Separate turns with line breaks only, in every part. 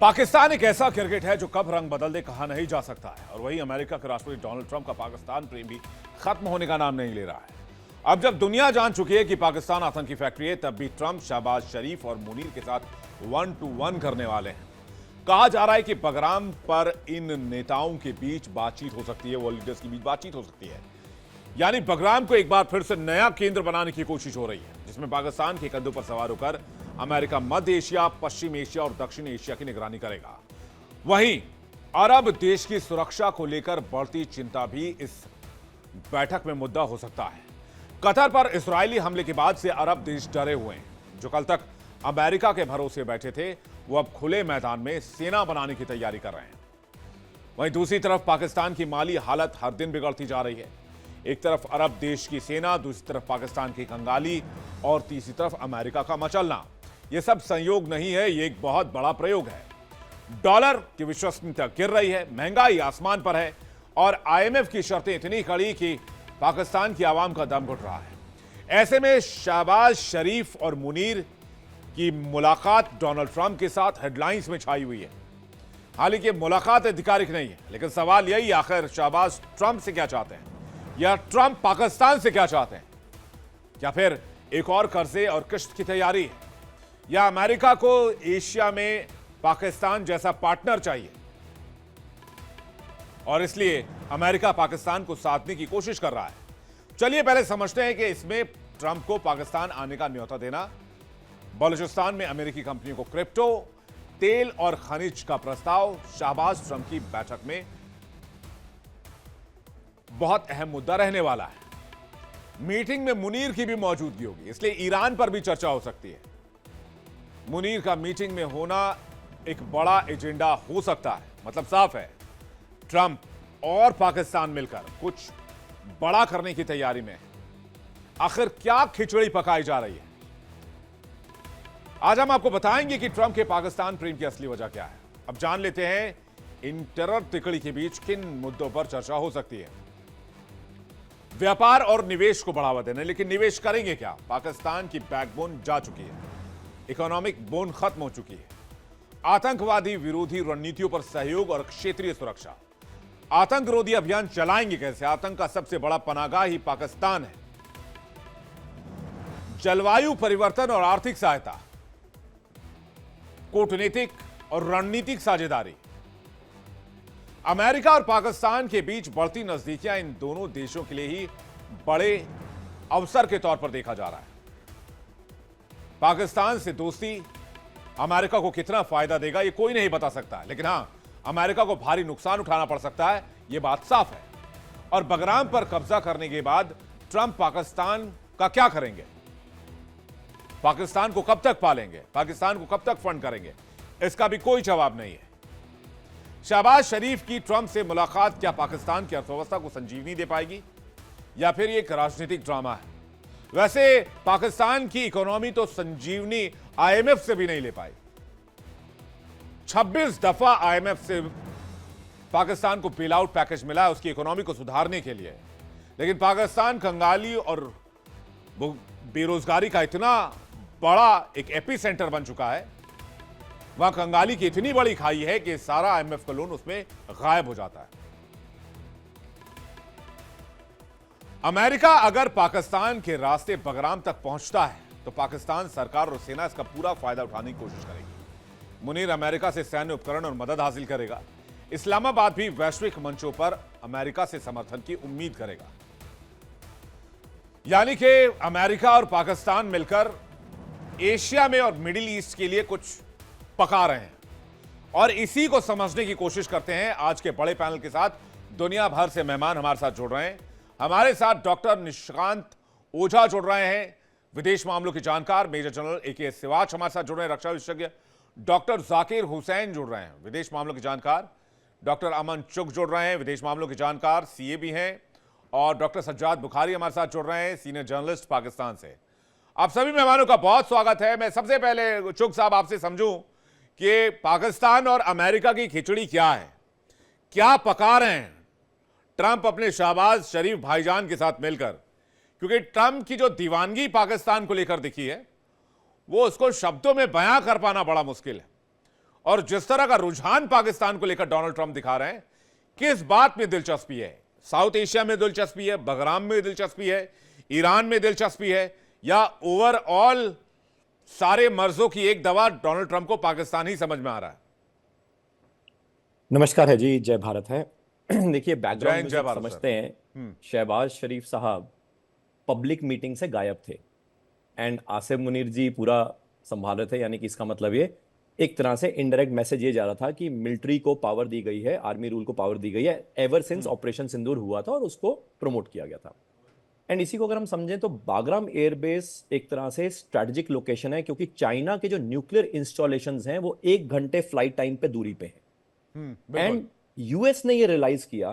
पाकिस्तान एक ऐसा क्रिकेट है जो कब रंग बदल दे कहा नहीं जा सकता है, और वही अमेरिका के राष्ट्रपति डोनाल्ड ट्रंप का पाकिस्तान प्रेम भी खत्म होने का नाम नहीं ले रहा है। अब जब दुनिया जान चुकी है कि पाकिस्तान आतंकी फैक्ट्री है, तब भी ट्रंप शहबाज शरीफ और मुनीर के साथ 1-to-1 करने वाले हैं। कहा जा रहा है कि बगराम पर इन नेताओं के बीच बातचीत हो सकती है, वर्ल्ड लीडर्स के बीच बातचीत हो सकती है। यानी बगराम को एक बार फिर से नया केंद्र बनाने की कोशिश हो रही है, जिसमें पाकिस्तान के कंधों पर सवार होकर अमेरिका मध्य एशिया, पश्चिम एशिया और दक्षिण एशिया की निगरानी करेगा। वहीं अरब देश की सुरक्षा को लेकर बढ़ती चिंता भी इस बैठक में मुद्दा हो सकता है। कतर पर इस्राएली हमले के बाद से अरब देश डरे हुए हैं। जो कल तक अमेरिका के भरोसे बैठे थे, वो अब खुले मैदान में सेना बनाने की तैयारी कर रहे हैं। वहीं दूसरी तरफ पाकिस्तान की माली हालत हर दिन बिगड़ती जा रही है। एक तरफ अरब देश की सेना, दूसरी तरफ पाकिस्तान की कंगाली और तीसरी तरफ अमेरिका का मचलना। यह सब संयोग नहीं है, ये एक बहुत बड़ा प्रयोग है। डॉलर की विश्वसनीयता गिर रही है, महंगाई आसमान पर है और आईएमएफ की शर्तें इतनी कड़ी कि पाकिस्तान की आवाम का दम घुट रहा है। ऐसे में शहबाज शरीफ और मुनीर की मुलाकात डोनाल्ड ट्रंप के साथ हेडलाइंस में छाई हुई है। हालांकि मुलाकात आधिकारिक नहीं है, लेकिन सवाल यही आखिर शहबाज ट्रंप से क्या चाहते हैं, या ट्रंप पाकिस्तान से क्या चाहते हैं? या फिर एक और कर्जे और किश्त की तैयारी है, या अमेरिका को एशिया में पाकिस्तान जैसा पार्टनर चाहिए और इसलिए अमेरिका पाकिस्तान को साधने की कोशिश कर रहा है? चलिए पहले समझते हैं कि इसमें ट्रंप को पाकिस्तान आने का न्योता देना, बलूचिस्तान में अमेरिकी कंपनियों को क्रिप्टो, तेल और खनिज का प्रस्ताव शहबाज ट्रंप की बैठक में बहुत अहम मुद्दा रहने वाला है। मीटिंग में मुनीर की भी मौजूदगी होगी, इसलिए ईरान पर भी चर्चा हो सकती है। मुनीर का मीटिंग में होना एक बड़ा एजेंडा हो सकता है। मतलब साफ है, ट्रंप और पाकिस्तान मिलकर कुछ बड़ा करने की तैयारी में है। आखिर क्या खिचड़ी पकाई जा रही है? आज हम आपको बताएंगे कि ट्रंप के पाकिस्तान प्रेम की असली वजह क्या है। अब जान लेते हैं इन टेरर तिकड़ी के बीच किन मुद्दों पर चर्चा हो सकती है। व्यापार और निवेश को बढ़ावा देना, लेकिन निवेश करेंगे क्या? पाकिस्तान की बैकबोन जा चुकी है, इकोनॉमिक बोन खत्म हो चुकी है। आतंकवादी विरोधी रणनीतियों पर सहयोग और क्षेत्रीय सुरक्षा। आतंक विरोधी अभियान चलाएंगे कैसे? आतंक का सबसे बड़ा पनाहगाह ही पाकिस्तान है। जलवायु परिवर्तन और आर्थिक सहायता, कूटनीतिक और रणनीतिक साझेदारी। अमेरिका और पाकिस्तान के बीच बढ़ती नजदीकियां इन दोनों देशों के लिए ही बड़े अवसर के तौर पर देखा जा रहा है। पाकिस्तान से दोस्ती अमेरिका को कितना फायदा देगा, यह कोई नहीं बता सकता, लेकिन हां, अमेरिका को भारी नुकसान उठाना पड़ सकता है, यह बात साफ है। और बगराम पर कब्जा करने के बाद ट्रंप पाकिस्तान का क्या करेंगे? पाकिस्तान को कब तक पालेंगे? पाकिस्तान को कब तक फंड करेंगे? इसका भी कोई जवाब नहीं है। शहबाज शरीफ की ट्रंप से मुलाकात क्या पाकिस्तान की अर्थव्यवस्था को संजीवनी दे पाएगी, या फिर यह एक राजनीतिक ड्रामा है? वैसे पाकिस्तान की इकोनॉमी तो संजीवनी आईएमएफ से भी नहीं ले पाई। 26 दफा आईएमएफ से पाकिस्तान को बेल आउट पैकेज मिला है उसकी इकोनॉमी को सुधारने के लिए, लेकिन पाकिस्तान कंगाली और बेरोजगारी का इतना बड़ा एक एपी सेंटर बन चुका है, वहां कंगाली की इतनी बड़ी खाई है कि सारा आईएमएफ का लोन उसमें गायब हो जाता है। अमेरिका अगर पाकिस्तान के रास्ते बगराम तक पहुंचता है तो पाकिस्तान सरकार और सेना इसका पूरा फायदा उठाने की कोशिश करेगी। मुनीर अमेरिका से सैन्य उपकरण और मदद हासिल करेगा। इस्लामाबाद भी वैश्विक मंचों पर अमेरिका से समर्थन की उम्मीद करेगा। यानी कि अमेरिका और पाकिस्तान मिलकर एशिया में और मिडिल ईस्ट के लिए कुछ पका रहे हैं, और इसी को समझने की कोशिश करते हैं। आज के बड़े पैनल के साथ दुनिया भर से मेहमान हमारे साथ जुड़ रहे हैं। हमारे साथ डॉक्टर निशिकांत ओझा जुड़ रहे हैं, विदेश मामलों के जानकार। मेजर जनरल एके सिवाच हमारे साथ जुड़ रहे हैं, रक्षा विशेषज्ञ। डॉक्टर जाकिर हुसैन जुड़ रहे हैं, विदेश मामलों के जानकार। डॉक्टर अमन चुग जुड़ रहे हैं, विदेश मामलों के जानकार, सीए भी हैं। और डॉक्टर सज्जाद बुखारी हमारे साथ जुड़ रहे हैं, सीनियर जर्नलिस्ट पाकिस्तान से। आप सभी मेहमानों का बहुत स्वागत है। मैं सबसे पहले चुग साहब आपसे समझूं कि पाकिस्तान और अमेरिका की खिचड़ी क्या है, क्या पका रहे हैं ट्रंप अपने शहबाज शरीफ भाईजान के साथ मिलकर? क्योंकि ट्रंप की जो दीवानगी पाकिस्तान को लेकर दिखी है, वो उसको शब्दों में बयां कर पाना बड़ा मुश्किल है। और जिस तरह का रुझान पाकिस्तान को लेकर डोनाल्ड ट्रंप दिखा रहे हैं, किस बात में दिलचस्पी है? साउथ एशिया में दिलचस्पी है, बहराम में दिलचस्पी है, ईरान में दिलचस्पी है, या ओवरऑल सारे मर्जों की एक दवा डोनाल्ड ट्रंप को पाकिस्तान ही समझ में आ रहा है?
नमस्कार है जी, जय भारत है। देखिए,
जय
बैकग्राउंड
हिंद,
में
जय
सब
भारत
समझते हैं शहबाज शरीफ साहब पब्लिक मीटिंग से गायब थे एंड आसिम मुनीर जी पूरा संभाल रहे थे। यानी कि इसका मतलब ये एक तरह से इनडायरेक्ट मैसेज ये जा रहा था कि मिलिट्री को पावर दी गई है, आर्मी रूल को पावर दी गई है एवर सिंस ऑपरेशन सिंदूर हुआ था और उसको प्रमोट किया गया था। एंड इसी को अगर हम समझें तो बागराम एयरबेस एक तरह से स्ट्रेटेजिक लोकेशन है, क्योंकि चाइना के जो न्यूक्लियर इंस्टॉलेशंस हैं वो 1 घंटे फ्लाइट टाइम पे दूरी पे हैं।
बिल्कुल।
एंड यूएस ने ये रियलाइज किया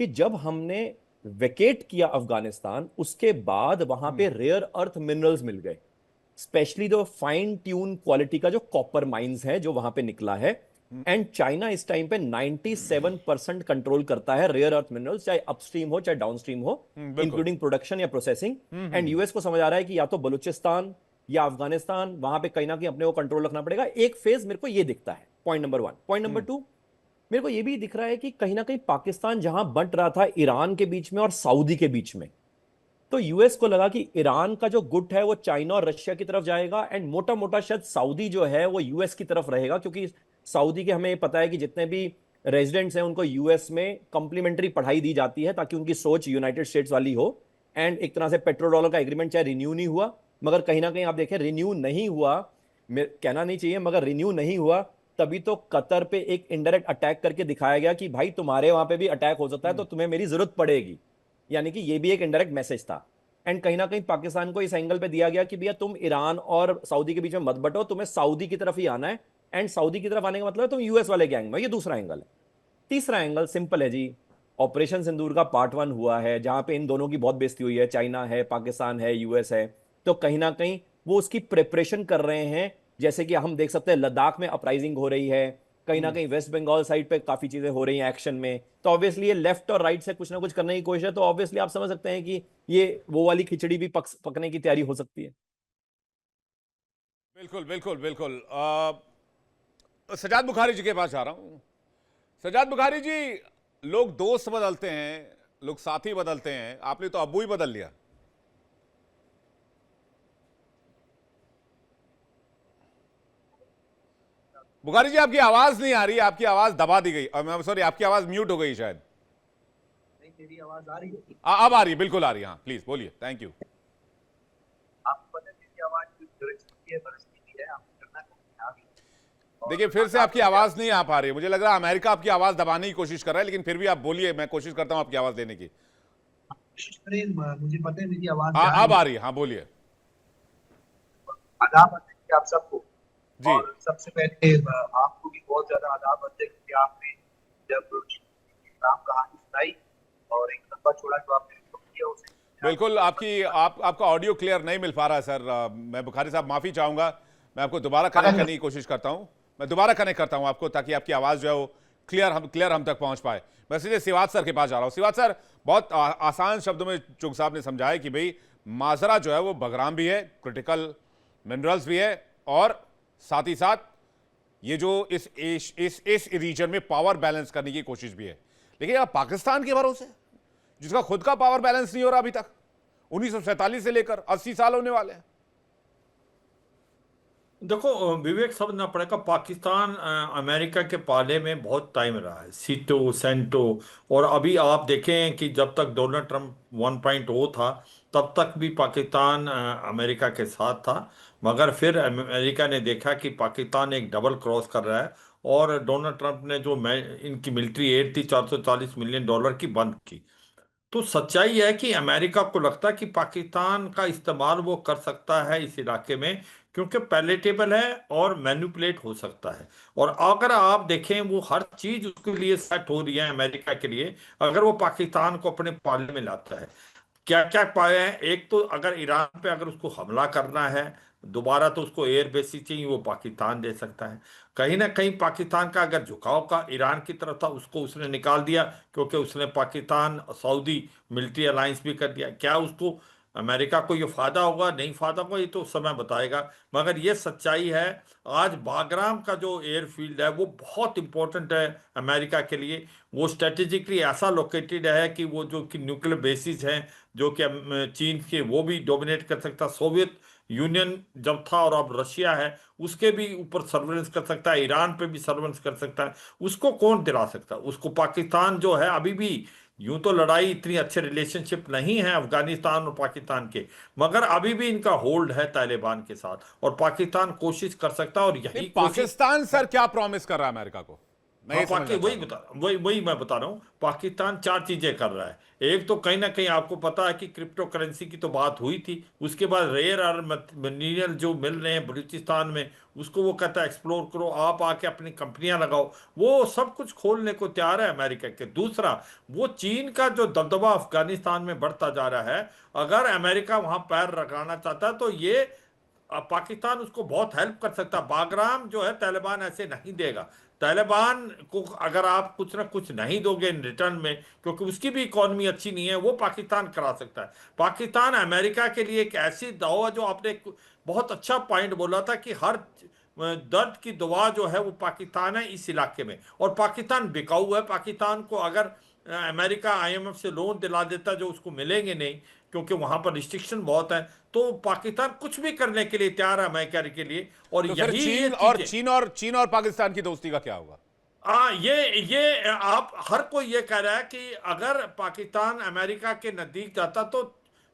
कि जब हमने वेकेट किया अफगानिस्तान, उसके बाद वहां पे रेयर अर्थ मिनरल्स मिल गए, स्पेशली जो फाइन ट्यून क्वालिटी का जो कॉपर माइंस है जो वहां पे निकला है। एंड चाइना इस टाइम पे 97% कंट्रोल करता है रेयर अर्थ मिनरल्स, चाहे अपस्ट्रीम हो चाहे डाउनस्ट्रीम हो,
बिल्कुल।
इंक्लूडिंग प्रोडक्शन या प्रोसेसिंग। एंड यूएस को समझ आ रहा है कि या तो बलूचिस्तान या अफगानिस्तान, वहां पे कहीं ना कहीं अपने को कंट्रोल रखना पड़ेगा। एक फेज मेरे को ये दिखता है, पॉइंट नंबर 1। पॉइंट नंबर 2, मेरे को यह भी दिख रहा है कि कहीं ना कहीं पाकिस्तान जहां बंट रहा था ईरान के बीच में और सऊदी के बीच में, तो यूएस को लगा कि ईरान का जो गुट है वो चाइना और रशिया की तरफ जाएगा एंड मोटा मोटा शायद सऊदी जो है वो यूएस की तरफ रहेगा, क्योंकि सऊदी के हमें पता है कि जितने भी रेजिडेंट्स हैं उनको यूएस में कंप्लीमेंट्री पढ़ाई दी जाती है ताकि उनकी सोच यूनाइटेड स्टेट्स वाली हो। एंड एक तरह से पेट्रो डॉलर का एग्रीमेंट चाहे रिन्यू नहीं हुआ, मगर कहीं ना कहीं आप देखें रिन्यू नहीं हुआ, कहना नहीं चाहिए मगर रिन्यू नहीं हुआ, तभी तो कतर पे एक इनडायरेक्ट अटैक करके दिखाया गया कि भाई तुम्हारे वहां पे भी अटैक हो सकता है तो तुम्हें मेरी जरूरत पड़ेगी। यानी कि ये भी एक इनडायरेक्ट मैसेज था। एंड कहीं ना कहीं पाकिस्तान को इस एंगल पे दिया गया कि भैया तुम ईरान और सऊदी के बीच में मत बटो, तुम्हें सऊदी की तरफ ही आना है। एंड सऊदी की तरफ आने का मतलब है तुम यूएस वाले गैंग में। ये दूसरा एंगल है। तीसरा एंगल सिंपल है जी, ऑपरेशन सिंदूर का पार्ट 1 हुआ है जहां पे इन दोनों की बहुत बेइज्जती हुई है, चाइना है, पाकिस्तान है, यूएस है। तो कहीं ना कहीं वो उसकी प्रिपरेशन कर रहे हैं। जैसे कि हम देख सकते हैं लद्दाख में अपराइजिंग हो रही है, कहीं ना कहीं वेस्ट बंगाल साइड पे काफी चीजें हो रही हैं एक्शन में। तो ऑब्वियसली ये लेफ्ट और राइट से कुछ ना कुछ करने की कोशिश है, तो ऑब्वियसली आप समझ सकते हैं कि ये वो वाली खिचड़ी भी पकने की तैयारी हो सकती है।
बिल्कुल बिल्कुल बिल्कुल। सजाद बुखारी जी के पास जा रहा हूं। सजाद बुखारी जी, लोग दोस्त बदलते हैं, लोग साथी बदलते हैं, आपने तो अब्बू ही बदल लिया। बुखारी जी, आपकी आवाज नहीं आ रही, आपकी आवाज दबा दी गई, सॉरी, आपकी आवाज म्यूट हो गई शायद।
नहीं, मेरी आवाज आ रही है?
अब आ रही है, बिल्कुल आ रही है। हाँ प्लीज बोलिए, थैंक यू।
आपको पता है मेरी आवाज गरजती है, बरसती भी है, आपको करना है अभी।
देखिए, फिर से आपकी आवाज नहीं आ पा रही है। मुझे लग रहा है अमेरिका आपकी आवाज दबाने की कोशिश कर रहा है, लेकिन फिर भी आप बोलिए, मैं कोशिश करता हूं आपकी आवाज देने की।
कोशिश करें, मुझे पता है मेरी आवाज
हाँ,
जा
अब
रही
आ
है।
रही है, हाँ बोलिए।
आदाब अध्यक्ष आप सबको।
जी।
और सबसे पहले आपको भी बहुत ज्यादा आदाब अध्यक्ष कि आपने जब राम कहानी सुनाई और एक लंबा चौड़ा जो आपने किया उसे
बिल्कुल, आपका ऑडियो क्लियर नहीं मिल पा रहा है सर। मैं बुखारी साहब माफी चाहूंगा, मैं आपको दोबारा कनेक्ट करने की कोशिश करता हूं। मैं दोबारा कनेक्ट करता हूं आपको, ताकि आपकी आवाज जो है वो क्लियर हम तक पहुंच पाए। मैं सीधे सिवात सर के पास जा रहा हूं। सिवात सर, बहुत आसान शब्दों में चुग साहब ने समझाया कि भाई माजरा जो है वो बगराम भी है, क्रिटिकल मिनरल्स भी है, और साथ ही साथ ये जो इस रीजन में पावर बैलेंस करने की कोशिश भी है। लेकिन अब पाकिस्तान के भरोसे, जिसका खुद का पावर बैलेंस नहीं हो रहा अभी तक, 1947 से लेकर 80 साल होने वाले हैं।
देखो विवेक, समझना पड़ेगा पाकिस्तान अमेरिका के पाले में बहुत टाइम रहा है, सीटो सेंटो। और अभी आप देखें कि जब तक डोनाल्ड ट्रंप 1.0 था तब तक भी पाकिस्तान अमेरिका के साथ था। मगर फिर अमेरिका ने देखा कि पाकिस्तान एक डबल क्रॉस कर रहा है, और डोनाल्ड ट्रंप ने जो इनकी मिलिट्री एड थी $440 मिलियन की बंद की। तो सच्चाई है कि अमेरिका को लगता है कि पाकिस्तान का इस्तेमाल वो कर सकता है इस इलाके में, क्योंकि पैलेटेबल है और मैनिपुलेट हो सकता है। और अगर आप देखें वो हर चीज उसके लिए सेट हो रही है अमेरिका के लिए, अगर वो पाकिस्तान को अपने पाले में लाता है। क्या क्या पाए हैं, एक तो अगर ईरान पे अगर उसको हमला करना है दोबारा, तो उसको एयर बेसिस चाहिए, वो पाकिस्तान दे सकता है। कहीं ना कहीं पाकिस्तान का अगर झुकाव का ईरान की तरफ था उसको उसने निकाल दिया, क्योंकि उसने पाकिस्तान सऊदी मिलिट्री अलायंस भी कर दिया। क्या उसको अमेरिका को ये फायदा होगा नहीं फायदा होगा ये तो समय बताएगा, मगर ये सच्चाई है। आज बागराम का जो एयरफील्ड है वो बहुत इंपॉर्टेंट है अमेरिका के लिए। वो स्ट्रेटेजिकली ऐसा लोकेटेड है कि वो जो कि न्यूक्लियर बेसिस हैं जो कि चीन के, वो भी डोमिनेट कर सकता। सोवियत यूनियन जब था और अब रशिया है, उसके भी ऊपर सर्वेलेंस कर सकता है, ईरान पे भी सर्वेलेंस कर सकता है। उसको कौन दिला सकता है? उसको पाकिस्तान जो है अभी भी, यूं तो लड़ाई इतनी अच्छे रिलेशनशिप नहीं है अफगानिस्तान और पाकिस्तान के, मगर अभी भी इनका होल्ड है तालिबान के साथ, और पाकिस्तान कोशिश कर सकता है, और
नहीं,
यही कोशिश।
पाकिस्तान सर क्या प्रॉमिस कर रहा है अमेरिका को? मैं
हाँ,
ये समझना
वही
चाहता हूं।
वही मैं बता रहा हूँ। पाकिस्तान चार चीजें कर रहा है। एक तो कहीं ना कहीं आपको पता है कि क्रिप्टो करेंसी की तो बात हुई थी, उसके बाद रेयर अर्थ मटेरियल जो मिल रहे हैं बलूचिस्तान में, उसको वो कहता है एक्सप्लोर करो, आप आके अपनी कंपनियां लगाओ। वो सब कुछ खोलने को तैयार है अमेरिका के। दूसरा, वो चीन का जो दबदबा अफगानिस्तान में बढ़ता जा रहा है, अगर अमेरिका वहां पैर रखना चाहता है तो ये पाकिस्तान उसको बहुत हेल्प कर सकता है। बागराम जो है तालिबान ऐसे नहीं देगा। तालिबान को अगर आप कुछ ना कुछ नहीं दोगे इन रिटर्न में, क्योंकि उसकी भी इकॉनमी अच्छी नहीं है, वो पाकिस्तान करा सकता है। पाकिस्तान अमेरिका के लिए एक ऐसी दाव है, जो आपने एक बहुत अच्छा पॉइंट बोला था कि हर दर्द की दवा जो है वो पाकिस्तान है इस इलाके में। और पाकिस्तान बिकाऊ है। पाकिस्तान को अगर अमेरिका आईएमएफ से लोन दिला देता जो उसको मिलेंगे नहीं, क्योंकि वहां पर रिस्ट्रिक्शन बहुत है, तो पाकिस्तान कुछ भी करने के लिए तैयार है अमेरिका के लिए। और
तो फिर
यही ये
चीन और
चीजें,
चीन और पाकिस्तान की दोस्ती का क्या होगा?
ये आप हर कोई ये कह रहा है कि अगर पाकिस्तान अमेरिका के नजदीक जाता तो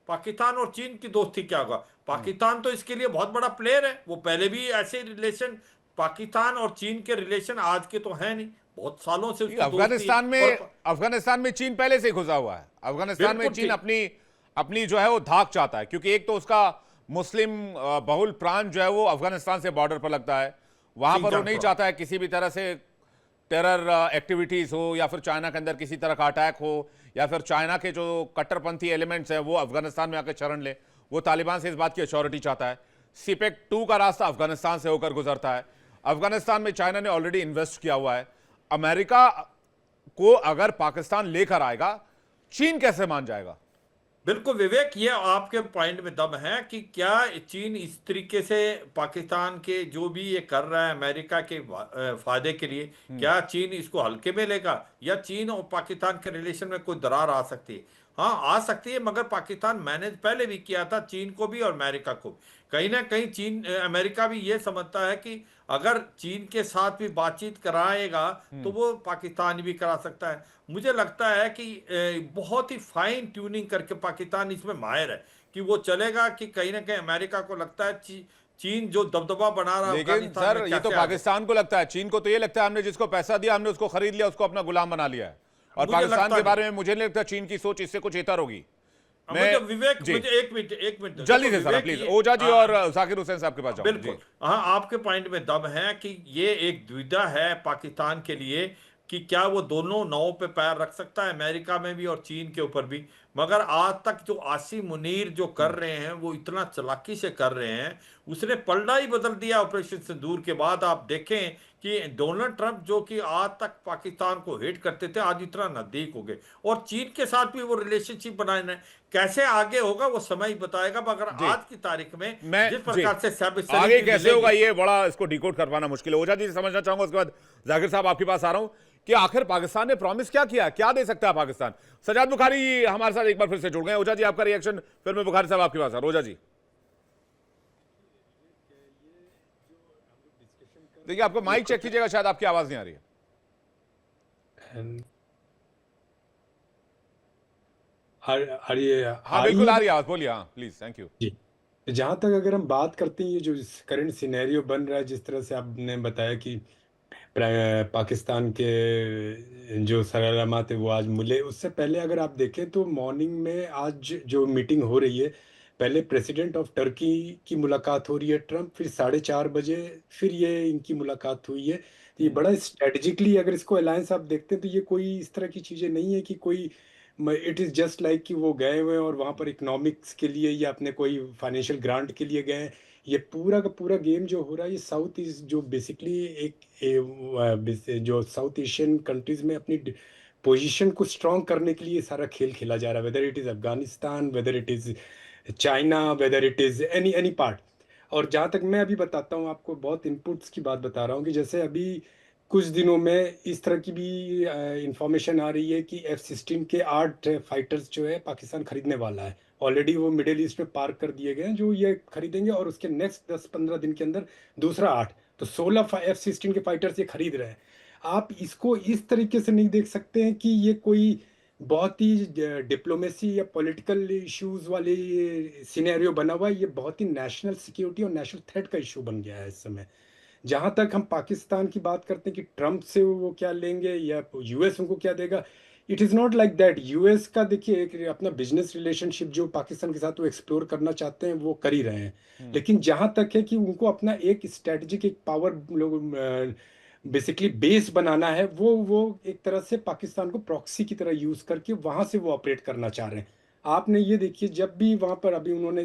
पाकिस्तान और चीन की दोस्ती क्या होगा। पाकिस्तान तो इसके लिए बहुत बड़ा प्लेयर है। वो पहले भी ऐसे रिलेशन, पाकिस्तान और चीन के रिलेशन आज के तो है नहीं, बहुत सालों से उसकी दोस्ती है। और
अफगानिस्तान में चीन पहले से ही घुसा हुआ है। अफगानिस्तान में
बिल्कुल
चीन
ठीक।
अपनी अपनी जो है वो धाक चाहता है, क्योंकि एक तो उसका मुस्लिम बहुल प्रांत जो है वो अफगानिस्तान से बॉर्डर पर लगता है। वहां पर वो
सिंजांग
नहीं
प्रो
चाहता है किसी भी तरह से टेरर एक्टिविटीज हो, या फिर चाइना के अंदर किसी तरह का अटैक हो, या फिर चाइना के जो कट्टरपंथी एलिमेंट्स हैं वो अफगानिस्तान में आकर शरण ले। वो तालिबान से इस बात की अश्योरिटी चाहता है। सीपेक 2 का रास्ता अफगानिस्तान से होकर गुजरता है। अफगानिस्तान में चाइना ने ऑलरेडी इन्वेस्ट किया हुआ है। अमेरिका को अगर पाकिस्तान लेकर आएगा, चीन कैसे मान जाएगा?
बिल्कुल विवेक, ये आपके पॉइंट में दम है कि क्या चीन इस तरीके से पाकिस्तान के जो भी ये कर रहा है अमेरिका के फायदे के लिए, क्या चीन इसको हल्के में लेगा, या चीन और पाकिस्तान के रिलेशन में कोई दरार आ सकती है? हाँ, आ सकती है, मगर पाकिस्तान मैनेज पहले भी किया था, चीन को भी और अमेरिका को भी। कहीं ना कहीं चीन अमेरिका भी ये समझता है कि अगर चीन के साथ भी बातचीत कराएगा तो वो पाकिस्तान भी करा सकता है। मुझे लगता है कि बहुत ही फाइन ट्यूनिंग करके पाकिस्तान इसमें माहिर है कि वो चलेगा कि कहीं ना कहीं अमेरिका को लगता है चीन जो दबदबा बना रहा है
लेकिन
अफगानिस्तान
सर
में,
ये तो
कैसे आगे।
पाकिस्तान को लगता है, चीन को तो ये लगता है हमने जिसको पैसा दिया हमने उसको खरीद लिया, उसको अपना गुलाम बना लिया है। और
मुझे
पाकिस्तान
लगता
के
नहीं।
बारे में मुझे नहीं लगता चीन की सोच इससे कुछ इतर होगी। मैं
मुझे विवेक,
जी,
मुझे एक मिनट
जल्दी
देखो
से सर
विवेक,
प्लीज,
ये
ओझा जी और जाकिर हुसैन साहब के पास जाऊंगा जी।
बिल्कुल। हाँ, आपके पॉइंट में दम है कि ये एक दुविधा है पाकिस्तान के लिए कि क्या वो दोनों नावों पे पैर रख सकता है, अमेरिका में भी और चीन के ऊपर भी। मगर आज तक जो आसिम मुनीर जो कर रहे हैं वो इतना चालाकी से कर रहे हैं, उसने पलड़ा ही बदल दिया ऑपरेशन सिंदूर के बाद। आप देखें कि डोनाल्ड ट्रंप जो कि आज तक पाकिस्तान को हेट करते थे, आज इतना नजदीक हो गए, और चीन के साथ भी वो रिलेशनशिप बनाए रहे। कैसे आगे होगा वो समय ही बताएगा, मगर
जी,
आज की तारीख में
मैं
जिस
जी,
प्रकार से
आगे
सलीम
कैसे होगा
मिलेगी।
ये बड़ा इसको डिकोड कर पाना मुश्किल है। ओझा जी से समझना चाहूंगा, उसके बाद जाकिर साहब आपके पास आ रहा हूं कि आखिर पाकिस्तान ने प्रॉमिस क्या किया, क्या दे सकता है पाकिस्तान? सजाद बुखारी हमारे साथ एक बार फिर से जुड़ गए। ओझा जी आपका रिएक्शन, फिर मैं बुखारी साहब आपके पास आ रहा हूं। ओझा जी देखिए, आपको माइक चेक कीजिएगा, शायद आपकी आवाज नहीं आ रही है।
और ये
हाँ
हाल
बिल्कुल
ही
आ
में,
रही है आवाज, बोलिए। हाँ प्लीज, थैंक यू।
जी, जहाँ तक अगर हम बात करते हैं, ये जो करंट सिनेरियो बन रहा है, जिस तरह से आपने बताया कि पाकिस्तान के जो सरगर्मा थे वो आज मिले, उससे पहले अगर आप देखें तो मॉर्निंग में आज जो मीटिंग हो रही है, पहले प्रेसिडेंट ऑफ टर्की की मुलाकात हो रही है ट्रम्प, फिर 4:30 बजे फिर ये इनकी मुलाकात हुई है। तो ये बड़ा स्ट्रेटेजिकली अगर इसको अलायंस आप देखते हैं तो ये कोई इस तरह की चीज़ें नहीं है कि कोई, इट इज़ जस्ट लाइक कि वो गए हुए हैं और वहाँ पर इकोनॉमिक्स के लिए या अपने कोई फाइनेंशियल ग्रांट के लिए गए हैं। ये पूरा का पूरा गेम जो हो रहा है, ये साउथ ईस्ट जो बेसिकली जो साउथ एशियन कंट्रीज में अपनी पोजीशन को स्ट्रांग करने के लिए सारा खेल खेला जा रहा है, whether it is Afghanistan, whether it is China, whether it is any part. और जहाँ तक मैं अभी बताता हूँ आपको, बहुत इनपुट्स की बात बता रहा हूँ कि जैसे अभी कुछ दिनों में इस तरह की भी इंफॉर्मेशन आ रही है कि F-16 के 8 फाइटर्स जो है पाकिस्तान खरीदने वाला है। ऑलरेडी वो मिडिल ईस्ट में पार्क कर दिए गए हैं, जो ये खरीदेंगे, और उसके नेक्स्ट 10-15 दिन के अंदर दूसरा 8, तो 16 F-16 के फाइटर्स ये खरीद रहे हैं। आप इसको इस तरीके से नहीं देख सकते हैं कि ये कोई बहुत ही डिप्लोमेसी या पॉलिटिकल इश्यूज वाली सिनेरियो बना हुआ है। ये बहुत ही नेशनल सिक्योरिटी और नेशनल थ्रेट का इशू बन गया है इस समय। जहां तक हम पाकिस्तान की बात करते हैं कि ट्रंप से वो क्या लेंगे या यूएस उनको क्या देगा, it is not like that. US का देखिए एक अपना बिजनेस रिलेशनशिप जो पाकिस्तान के साथ वो एक्सप्लोर करना चाहते हैं वो कर ही रहे हैं, लेकिन जहां तक है कि उनको अपना एक स्ट्रेटेजिक, एक पावर लोग बेसिकली बेस बनाना है, वो एक तरह से पाकिस्तान को प्रॉक्सी की तरह यूज करके वहां से वो ऑपरेट करना चाह रहे हैं। आपने ये देखिए, जब भी वहां पर अभी उन्होंने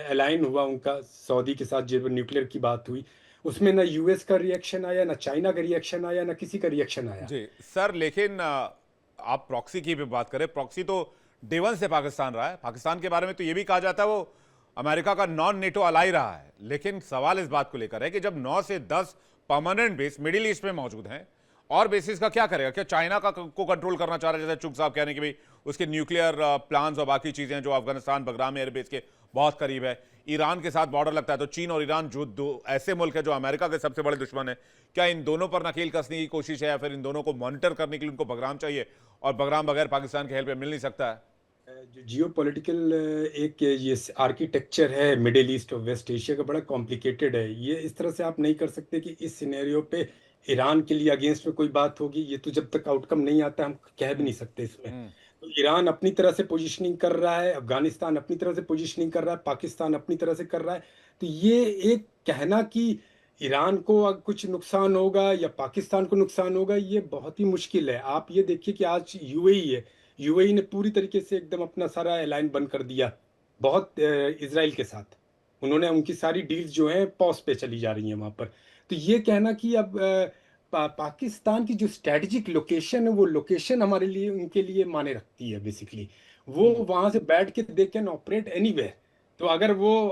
अलाइन हुआ उनका सऊदी के साथ, जब न्यूक्लियर की बात हुई, उसमें ना यूएस का रिएक्शन आया, ना चाइना का रिएक्शन आया, ना किसी का रिएक्शन आया।
जी सर, लेकिन आप प्रॉक्सी की भी बात करें, प्रॉक्सी तो डे वन से पाकिस्तान रहा है। पाकिस्तान के बारे में तो ये भी कहा जाता है वो अमेरिका का नॉन नेटो अलाई रहा है, लेकिन सवाल इस बात को लेकर है कि जब 9 से 10 परमानेंट बेस मिडिल ईस्ट में मौजूद हैं, और बेसिस का क्या करेगा? क्या चाइना का को कंट्रोल करना चाह रहा है, जैसे चुग साहब कह रहे हैं कि भाई उसके न्यूक्लियर प्लान्स और बाकी चीजें जो अफगानिस्तान बगराम एयरबेस के बहुत करीब है, ईरान के साथ बॉर्डर लगता है, तो चीन और ईरान जो दो ऐसे मुल्क है जो अमेरिका के सबसे बड़े दुश्मन है, क्या इन दोनों पर नकेल कसने की कोशिश है, या फिर इन दोनों को मॉनिटर करने के लिए उनको बगराम चाहिए, और बगराम बगैर पाकिस्तान के हेल्प पे मिल नहीं सकता है?
जो जियो पोलिटिकल एक ये आर्किटेक्चर है मिडिल ईस्ट और वेस्ट एशिया का, बड़ा कॉम्प्लिकेटेड है। ये इस तरह से आप नहीं कर सकते कि इस सिनेरियो पे ईरान के लिए अगेंस्ट में कोई बात होगी। ये तो जब तक आउटकम नहीं आता हम कह भी नहीं सकते इसमें। तो ईरान अपनी तरह से पोजीशनिंग कर रहा है, अफगानिस्तान अपनी तरह से पोजीशनिंग कर रहा है, पाकिस्तान अपनी तरह से कर रहा है। तो ये एक कहना कि ईरान को कुछ नुकसान होगा या पाकिस्तान को नुकसान होगा, ये बहुत ही मुश्किल है। आप ये देखिए कि आज यूएई है, यूएई ने पूरी तरीके से एकदम अपना सारा अलाइन बंद कर दिया बहुत इसराइल के साथ। उन्होंने उनकी सारी डील्स जो हैं पॉज पे चली जा रही हैं वहां पर। तो ये कहना कि अब पाकिस्तान की जो स्ट्रेटेजिक लोकेशन है, वो लोकेशन हमारे लिए, उनके लिए माने रखती है बेसिकली। वो वहां से बैठ के दे कैन ऑपरेट एनीवेयर। तो अगर वो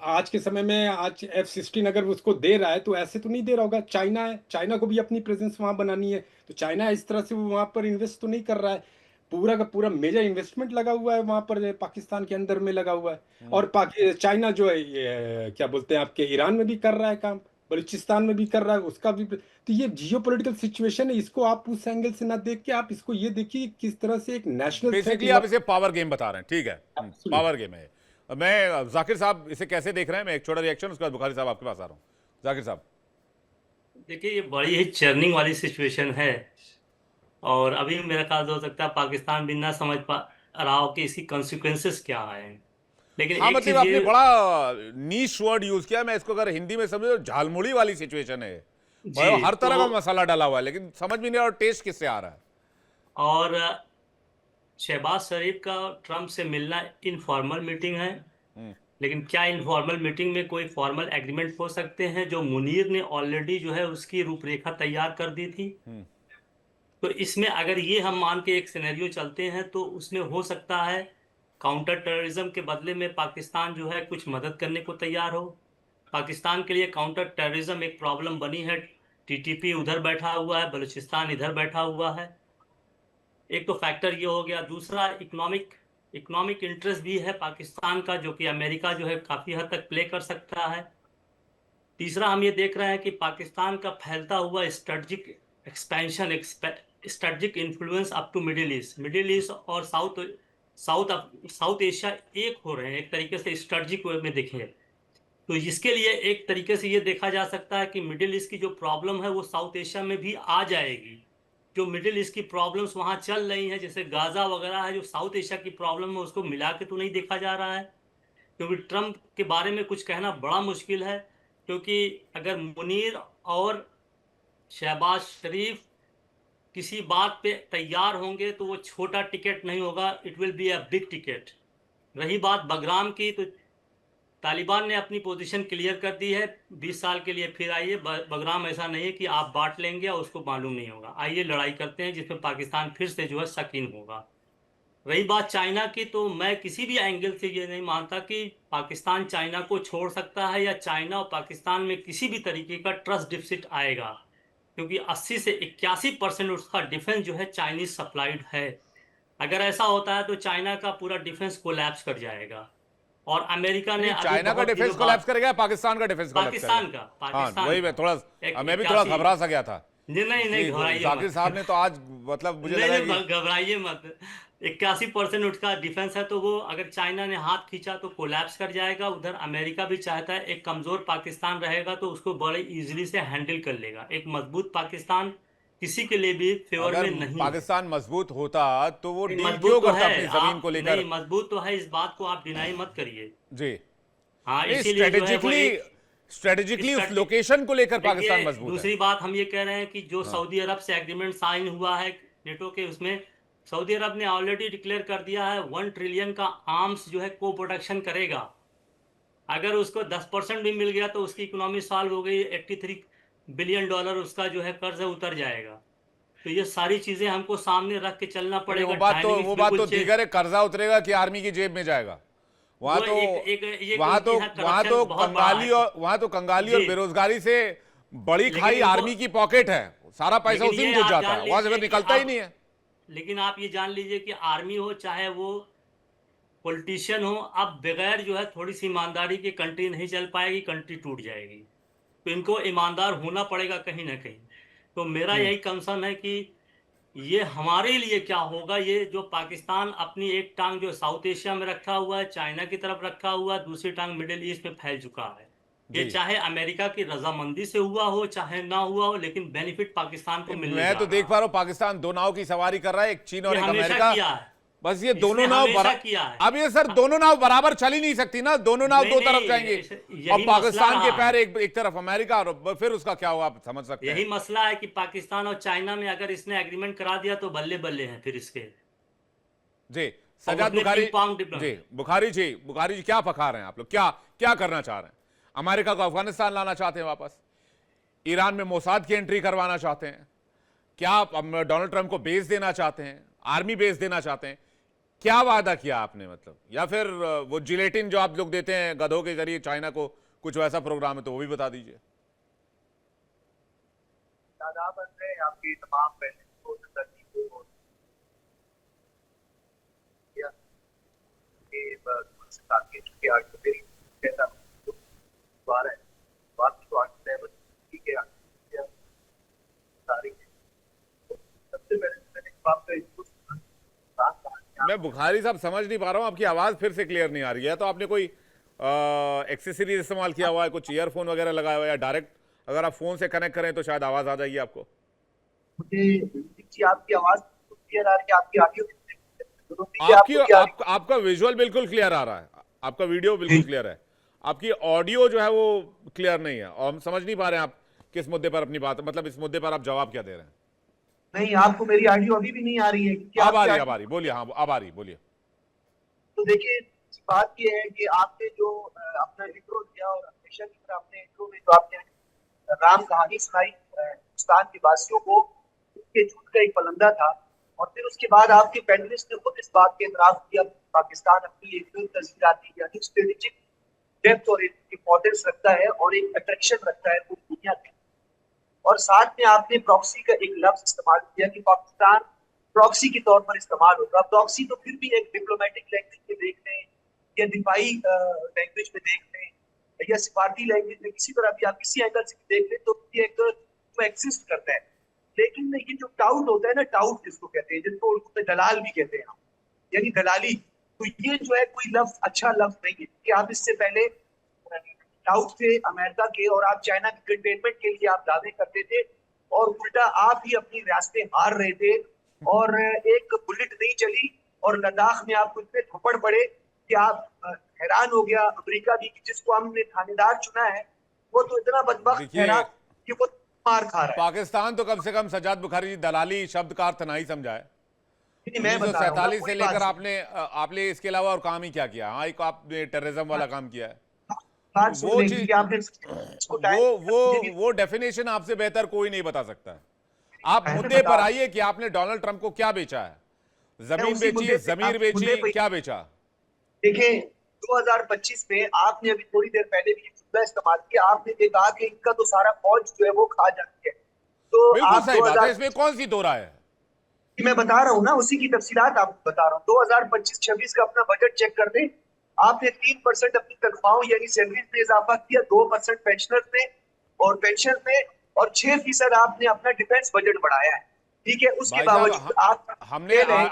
आज के समय में आज F-16 अगर उसको दे रहा है तो ऐसे तो नहीं दे रहा होगा। चाइना है, चाइना को भी अपनी प्रेजेंस वहां बनानी है, तो चाइना इस तरह से वहां पर इन्वेस्ट तो नहीं कर रहा है। पूरा का पूरा मेजर इन्वेस्टमेंट लगा हुआ है वहां पर, पाकिस्तान के अंदर में लगा हुआ है। और चाइना जो है ये क्या बोलते हैं आपके ईरान में भी कर रहा है काम, बलूचिस्तान में भी कर रहा है, उसका भी। तो ये जियो पोलिटिकल सिचुएशन है, इसको आप उस एंगल से ना देख के आप इसको ये देखिए किस तरह से एक नेशनल
बेसिकली आप इसे पावर गेम बता रहे हैं, ठीक है? पावर गेम है। मैं जाकिर साहब इसे कैसे देख रहे हैं? मैं एक छोटा रिएक्शन, उसके बाद बुखारी साहब आपके पास आ रहा हूँ। जाकिर साहब,
देखिए ये बड़ी ही चर्निंग वाली सिचुएशन है, और अभी मेरा ख्याल हो सकता है पाकिस्तान भी ना समझ पा रहा हो कि इसकी कॉन्सिक्वेंसेस क्या है। लेकिन
हाँ,
एक
मतलब
चीज
आपने
ये,
बड़ा नीश वर्ड यूज किया। मैं इसको अगर हिंदी में समझो, झालमुड़ी वाली सिचुएशन है।
जी
हर तरह
तो,
का मसाला डाला हुआ है, लेकिन समझ में नहीं आ रहा टेस्ट किससे आ रहा है।
और शहबाज शरीफ का ट्रम्प से मिलना इनफॉर्मल मीटिंग है, लेकिन क्या इनफॉर्मल मीटिंग में कोई फॉर्मल एग्रीमेंट हो सकते हैं? जो मुनीर ने ऑलरेडी जो है उसकी रूपरेखा तैयार कर दी थी। तो इसमें अगर ये हम मान के एक सिनेरियो चलते हैं तो उसमें हो सकता है काउंटर टेररिज्म के बदले में पाकिस्तान जो है कुछ मदद करने को तैयार हो। पाकिस्तान के लिए काउंटर टेररिज्म एक प्रॉब्लम बनी है। टीटीपी उधर बैठा हुआ है, बलूचिस्तान इधर बैठा हुआ है। एक तो फैक्टर ये हो गया। दूसरा इकोनॉमिक इंटरेस्ट भी है पाकिस्तान का, जो कि अमेरिका जो है काफ़ी हद तक प्ले कर सकता है। तीसरा हम ये देख रहे हैं कि पाकिस्तान का फैलता हुआ strategic expansion, strategic influence up to Middle East और साउथ एशिया एक हो रहे हैं एक तरीके से स्ट्रेटजिक वे में देखें। तो इसके लिए एक तरीके से ये देखा जा सकता है कि मिडिल ईस्ट की जो प्रॉब्लम है वो साउथ एशिया में भी आ जाएगी। जो मिडिल ईस्ट की प्रॉब्लम्स वहाँ चल रही हैं, जैसे गाजा वगैरह है, जो साउथ एशिया की प्रॉब्लम है उसको मिला के तो नहीं देखा जा रहा है। क्योंकि ट्रम्प के बारे में कुछ कहना बड़ा मुश्किल है, क्योंकि अगर मुनीर और शहबाज शरीफ किसी बात पे तैयार होंगे तो वो छोटा टिकट नहीं होगा, it will be a big ticket. रही बात बगराम की, तो तालिबान ने अपनी पोजीशन क्लियर कर दी है 20 साल के लिए फिर आइए। बगराम ऐसा नहीं है कि आप बांट लेंगे और उसको मालूम नहीं होगा। आइए लड़ाई करते हैं जिसमें पाकिस्तान फिर से जो है शकीन होगा। रही बात चाइना की, तो मैं किसी भी एंगल से ये नहीं मानता कि पाकिस्तान चाइना को छोड़ सकता है या चाइना और पाकिस्तान में किसी भी तरीके का ट्रस्ट डिफिसिट आएगा, क्योंकि 80 से 81% उसका डिफेंस जो है चाइनीज सप्लाइड है। अगर ऐसा होता है तो चाइना का पूरा डिफेंस कोलैप्स कर जाएगा। और अमेरिका ने
नहीं,
अभी
चाइना का
बहुत
डिफेंस
दिनों
कोलैप्स
बाद
करेगा या पाकिस्तान का डिफेंस कोलैप्स
पाकिस्तान
करेगा?
का
हाँ, वही मैं थोड़ा मैं भी थोड़ा
81
घबरा सा गया था
नहीं नहीं नहीं,
कि
घबराइए
जाकिर
मत।
साहब ने तो आज मतलब मुझे
नहीं
लगा
नहीं,
कि
घबराइए मत। 81% उसका डिफेंस है, तो वो अगर चाइना ने हाथ खींचा तो कोलैप्स कर जाएगा। उधर अमेरिका भी चाहता है एक कमजोर पाकिस्तान रहेगा तो उसको बड़े इजीली से हैंडल कर लेगा। एक मजबूत पाकिस्तान किसी के लिए भी फेवर
अगर
में नहीं है।
पाकिस्तान मजबूत होता तो वो
नहीं,
डील
मजबूत
क्यों
तो
करता
है
अपनी जमीन
आप,
को लेकर?
नहीं मजबूत तो है, इस बात को आप डिनाई मत करिए।
जी,
हाँ,
नहीं,
इसीलिए जो है वो
स्ट्रेटेजिकली उस
स्ट्रेटजी
लोकेशन को लेकर
देखिए,
पाकिस्तान मजबूत है।
दूसरी बात हम ये कह रहे हैं कि जो
हाँ,
सऊदी अरब से एग्रीमेंट साइन हुआ है नेटो के, उसमें सऊदी अरब ने ऑलरेडी डिक्लेयर कर दिया है 1 ट्रिलियन का आर्म्स जो है को प्रोडक्शन करेगा। अगर उसको 10% भी मिल गया तो उसकी इकोनॉमी सॉल्व हो गई, 83 बिलियन डॉलर उसका जो है कर्ज उतर जाएगा। तो ये सारी चीजें हमको सामने रख के चलना
नहीं,
पड़ेगा। डायनेमिक्स
वो बात
बिल्कुल
तो
चेंज।
दीगर है, कर्जा उतरेगा कि आर्मी की जेब में जाएगा? वहां
वो
तो
एक ये क्योंकि यहाँ करप्शन बहुत बड़ा है।
वहां तो कंगाली और
जी,
बेरोजगारी से बड़ी
लेकिन
खाई
इनको,
आर्मी की पॉकेट है। सारा पैसा
लेकिन
उसी में
ये
घुस
आप
जाता
जान
है, वहां से
लीजिए
फिर
कि
निकलता ही
आप,
नहीं है।
लेकिन आप ये जान लीजिए कि आर्मी हो चाहे वो पॉलिटिशियन हो, अब बगैर जो है थोड़ी सी ईमानदारी की कंट्री नहीं चल पाएगी, कंट्री टूट जाएगी। तो इनको ईमानदार होना पड़ेगा कहीं ना कहीं। तो मेरा यही कंसर्न है कि ये हमारे लिए क्या होगा। ये जो पाकिस्तान अपनी एक टांग जो साउथ एशिया में रखा हुआ है, चाइना की तरफ रखा हुआ है, दूसरी टांग मिडिल ईस्ट में फैल चुका है। ये
जी,
चाहे अमेरिका की रजामंदी से हुआ हो चाहे ना हुआ हो, लेकिन बेनिफिट पाकिस्तान को मिलने
मैं
जा
तो देख
रहा
पा
है।
रहा हूं पाकिस्तान दो नाव की सवारी कर रहा है, एक चीन और
ये
एक
हमेशा
अमेरिका।
किया है,
बस ये
इसने
दोनों नाव
हमेशा किया है।
अब ये सर दोनों नाव बराबर चल ही नहीं सकती ना, दोनों नाव
नहीं
दो तरफ
नहीं,
जाएंगे। और
यही मसला
पाकिस्तान के
रहा
पैर
है।
एक तरफ अमेरिका, और फिर उसका क्या हुआ आप समझ सकते
यही
हैं।
मसला है कि पाकिस्तान और चाइना में अगर इसने एग्रीमेंट करा दिया तो बल्ले बल्ले हैं फिर इसके।
जी,
और
सजाद
उसने
बुखारी
पिंग पोंग
जी,
डिप्लोमेसी।
बुखारी जी क्या पका रहे हैं आप लोग? क्या क्या करना चाह रहे हैं? अमेरिका को अफगानिस्तान लाना चाहते हैं वापस? ईरान में मोसाद की एंट्री करवाना चाहते हैं? क्या आप डोनाल्ड ट्रंप को बेस देना चाहते हैं, आर्मी बेस देना चाहते हैं? क्या वादा किया आपने मतलब? या फिर वो जिलेटिन जो आप लोग देते हैं गधों के जरिए चाइना को, कुछ वैसा प्रोग्राम है तो वो भी बता दीजिए।
आदाब है आपकी तमाम पहले को तरजीह को किया कि बस ताकि चूंकि आज तो मेरी कहता हूं बार है बात तो आज लेवल ठीक है सारी सबसे पहले मैंने बात का इसको
मैं बुखारी साहब समझ नहीं पा रहा हूं, आपकी आवाज फिर से क्लियर नहीं आ रही है। तो आपने कोई एक्सेसरीज इस्तेमाल किया हुआ है, कुछ ईयरफोन वगैरह लगाया हुआ है, या डायरेक्ट अगर आप फोन से कनेक्ट करें तो शायद आवाज आ जाएगी आपको।
मुझे आपकी आवाज क्लियर आ रही है, आपकी ऑडियो
आपका विजुअल बिल्कुल क्लियर आ रहा है, आपका वीडियो बिल्कुल क्लियर है, आपकी ऑडियो जो है वो क्लियर नहीं है, और हम समझ नहीं पा रहे हैं आप किस मुद्दे पर अपनी बात, मतलब इस मुद्दे पर आप जवाब क्या दे रहे हैं?
नहीं, आपको मेरी ऑडियो अभी भी नहीं आ रही है?
अब आ रही, बोलिए। हाँ, अब आ रही, बोलिए।
तो देखिए, बात ये है कि आपने जो अपना इंट्रो दिया और हमेशा की तरह अपने इंट्रो में जो आपने राम कहानी सुनाई हिंदुस्तान के वासियों को, उसके झूठ का एक पलंदा था। और फिर उसके बाद आपके पैनलिस्ट ने खुद इस बात के एतराफ किया पाकिस्तान अपनी एक तस्वीर आती है, यानी स्ट्रेटेजिक डेप्थ और इम्पोर्टेंस रखता है और एक अट्रैक्शन रखता है पूरी दुनिया में। और साथ में आपने प्रॉक्सी का एक लफ्ज इस्तेमाल किया कि पाकिस्तान प्रॉक्सी के तौर पर इस्तेमाल होगा। प्रॉक्सी तो फिर भी एक डिप्लोमेटिक लैंग्वेज में देख लें या दिफाई लैंग्वेज में देख लें या सिफारती लैंग्वेज में, किसी तरह भी आप किसी एंगल से देख लें तो ये एक एक्सिस्ट करता है। लेकिन ये जो टाउट होता है ना, टाउट जिसको कहते हैं, जिसको उर्दू में दलाल भी कहते हैं, यानी दलाली, तो ये जो है कोई लफ्ज अच्छा लफ्ज नहीं है कि आप इससे पहले टाउट थे अमेरिका के और आप चाइना के कंटेनमेंट के लिए आप दावे करते थे और उल्टा आप ही अपनी रियासतें हार रहे थे और एक बुलेट नहीं चली और लद्दाख में आपको इतने थप्पड़ पड़े कि आप हैरान हो गया। अमेरिका भी जिसको हमने थानेदार चुना है वो तो इतना बदबख्त है ना कि वो मार खा रहा है।
पाकिस्तान तो कम से कम सजाद बुखारी जी दलाली शब्द का अर्थ नहीं समझा है। 1947 से लेकर आपने इसके अलावा और काम ही क्या किया? हाँ, एक आपने टेररिज्म वाला काम किया है। वो डेफिनेशन आपसे बेहतर कोई नहीं बता सकता है। आप मुद्दे पर आइए कि आपने डोनाल्ड ट्रंप को क्या बेचा है। जमीन
उसी
बेची,
मुद्दे पे
जमीर
मुद्दे
बेची,
पे
क्या बेचा?
देखें 2025 में आपने अभी थोड़ी देर पहले भी ये मुद्दा इस्तेमाल किया, आपने ये कहा कि इनका तो सारा फौज जो है वो खा जाती है। तो
बिल्कुल
आप
सही बात है,
2000
इसमें कौन सी दो राय है?
मैं बता रहा हूँ ना, उसी की तफसीलात आपको बता रहा हूँ। 2025-26 का अपना बजट चेक कर दें। आपने 3% अपनी तनख्वाहों यानी सैलरीज में इजाफा किया, 2% पेंशनर्स में और पेंशन में, और 6% आपने अपना डिफेंस बजट बढ़ाया है। ठीक है, उसके
भाई साहब,
बावजूद आप
हमने
ये नहीं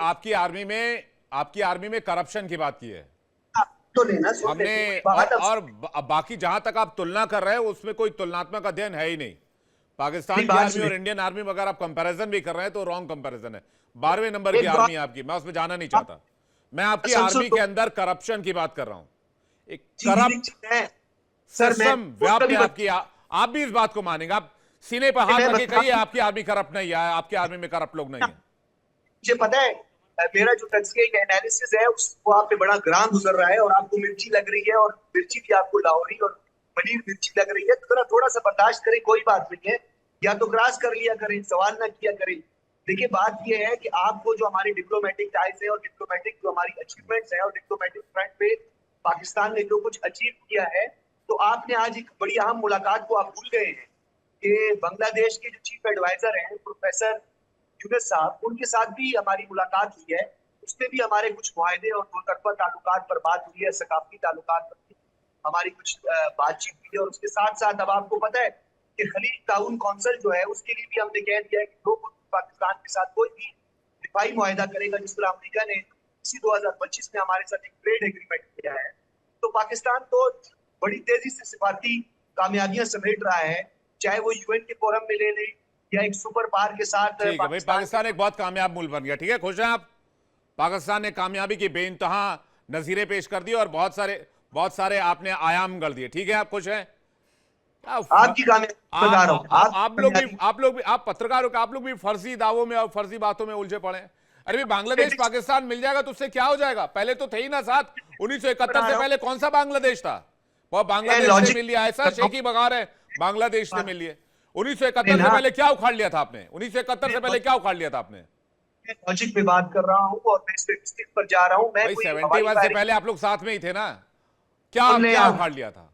आपकी आर्मी में करप्शन की बात की है
तो लेना सुन
हमने।
लेते हैं, बात अब
बाकी जहां तक आप तुलना कर रहे हैं उसमें कोई तुलनात्मक अध्ययन है ही नहीं। पाकिस्तान
मेरी
की
बात
आर्मी
सुनिए।
और इंडियन आर्मी में अगर आप कंपैरिजन भी कर रहे हैं तो रॉन्ग कंपैरिजन है। 12वें नंबर की
एक बात-
आर्मी आपकी, मैं उसमें जाना नहीं चाहता। मैं आपकी
संसद
आर्मी
तो-
के अंदर करप्शन की बात कर रहा हूं। एक
जी, जी,
करप्ट
जी, मैं सर मैं
सिस्टम
उसका
व्याप्त
भी
है आपकी। आप भी इस बात को मानेंगे? आप सीने पर हाथ
मैं
रखे
बता-
कहिए आपकी आर्मी करप्ट नहीं है, आपकी आर्मी में करप्ट लोग नहीं है।
मुझे पता है, मेरा जो तज्किया एनालिसिस है उसको आप पे बड़ा ग्राम गुजर रहा है और आपको मिर्ची लग रही है, और मिर्ची भी आपको लाहौरी और पनीर मिर्ची लग रही है, तो जरा थोड़ा सा बर्दाश्त करें, कोई बात नहीं है। या तो क्रॉस कर लिया करें, सवाल ना किया करें। देखिए बात यह है कि आपको जो हमारी डिप्लोमेटिक टाइज है और डिप्लोमेटिक जो हमारी अचीवमेंट्स है और डिप्लोमेटिक फ्रंट पे पाकिस्तान ने जो कुछ अचीव किया है, तो आपने आज एक बड़ी अहम मुलाकात को आप भूल गए हैं कि बांग्लादेश के जो चीफ एडवाइजर हैं प्रोफेसर यूनुस साहब, उनके साथ भी हमारी मुलाकात हुई है। उसमें भी हमारे कुछ मुआहदे और दो तरफा ताल्लुकात पर बात हुई है, सकाफती ताल्लुकात पर भी हमारी कुछ बातचीत हुई है। और उसके साथ साथ अब आपको पता है कि खलीज ताउन कौंसिल जो है उसके लिए भी हमने कह दिया है कि जो पाकिस्तान के साथ कोई भी दिफाई मुआहदा करेगा, जिस तरह अमेरिका ने इसी 2025 में हमारे साथ एक ट्रेड एग्रीमेंट किया है, तो पाकिस्तान तो बड़ी तेजी से सिफारती कामयाबियां समेट रहा है, चाहे वो यूएन के फोरम में ले लें या एक सुपर पावर के साथ
ठीक है भाई, पाकिस्तान एक बहुत कामयाब मुल्क बन गया। ठीक है, खुश हैं आप? पाकिस्तान ने कामयाबी की बेइंतहा नजीरें पेश कर दी और बहुत सारे आपने आयाम गढ़ दिए। ठीक है, आप खुश हैं?
आपकी कामयाबी बता रहा हूं।
आप पत्रकार हो, आप लोग भी फर्जी दावों में और फर्जी बातों में उलझे पड़े हैं। अरे भी बांग्लादेश पाकिस्तान मिल जाएगा तो उससे क्या हो जाएगा? पहले तो थे ही ना साथ। 1971 से पहले कौन सा बांग्लादेश था? वो बांग्लादेश से मिल लिया, ऐसा शेखी बगार है बांग्लादेश से मिल लिए। 1971 से पहले क्या उखाड़ लिया था आपने? 1971 से पहले क्या उखाड़ लिया था आपने?
लॉजिक पे बात कर रहा हूं और मैं स्टैटिस्टिक्स पर जा रहा हूं। मैं
भाई
कोई
71 से पहले आप लोग साथ में ही थे ना? क्या
हमने
क्या
आप-
उखाड़ लिया था?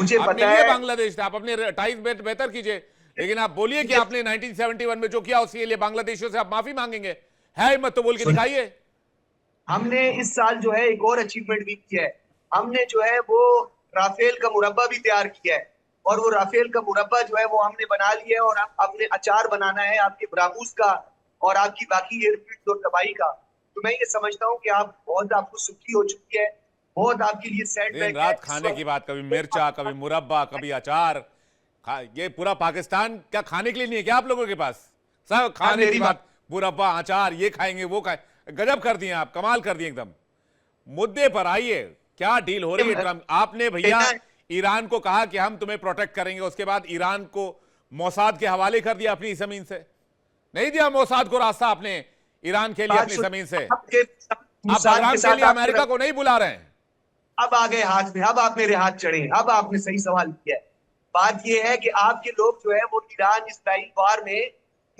मुझे
आप
पता
मिलिए
है
बांग्लादेश से, आप अपने टाइज बेहतर कीजिए, लेकिन आप बोलिए कि आपने 1971 में जो किया उसके लिए बांग्लादेशियों से आप माफी मांगेंगे। है हिम्मत तो बोल के दिखाइए।
हमने इस साल जो है एक और अचीवमेंट भी किया है। हमने जो है वो राफेल का मुरब्बा भी तैयार किया है, और वो राफेल का मुरब्बा जो है वो हमने बना लिया है, और हमने अचार बनाना है आपके ब्रामूस का और आपकी बाकी एयरफील्ड और तबाही का। तो मैं ये समझता हूँ कि आप बहुत आपको सुखी हो चुकी है, बहुत आपके लिए
दिन
सेटबैक
रात खाने की बात, कभी मिर्चा, कभी मुरब्बा, कभी अचार। ये पूरा पाकिस्तान क्या खाने के लिए नहीं है क्या आप लोगों के पास? सब खाने की
मेरी
बात, मुरब्बा, अचार, ये खाएंगे वो खाए। गजब कर दिए आप, कमाल कर दिए एकदम। मुद्दे पर आइए, क्या डील हो रही है ट्रम्प? आपने भैया ईरान को कहा कि हम तुम्हें प्रोटेक्ट करेंगे, उसके बाद ईरान को मोसाद के हवाले कर दिया अपनी जमीन से। नहीं दिया मोसाद को रास्ता आपने ईरान के लिए अपनी जमीन से। आप बदनाम के लिए अमेरिका को नहीं बुला रहे हैं।
अब आ गए हाथ में, अब आप मेरे हाथ चढ़े, अब आपने सही सवाल किया है। बात यह है कि आपके लोग जो है वो ईरान इस्राइल वार में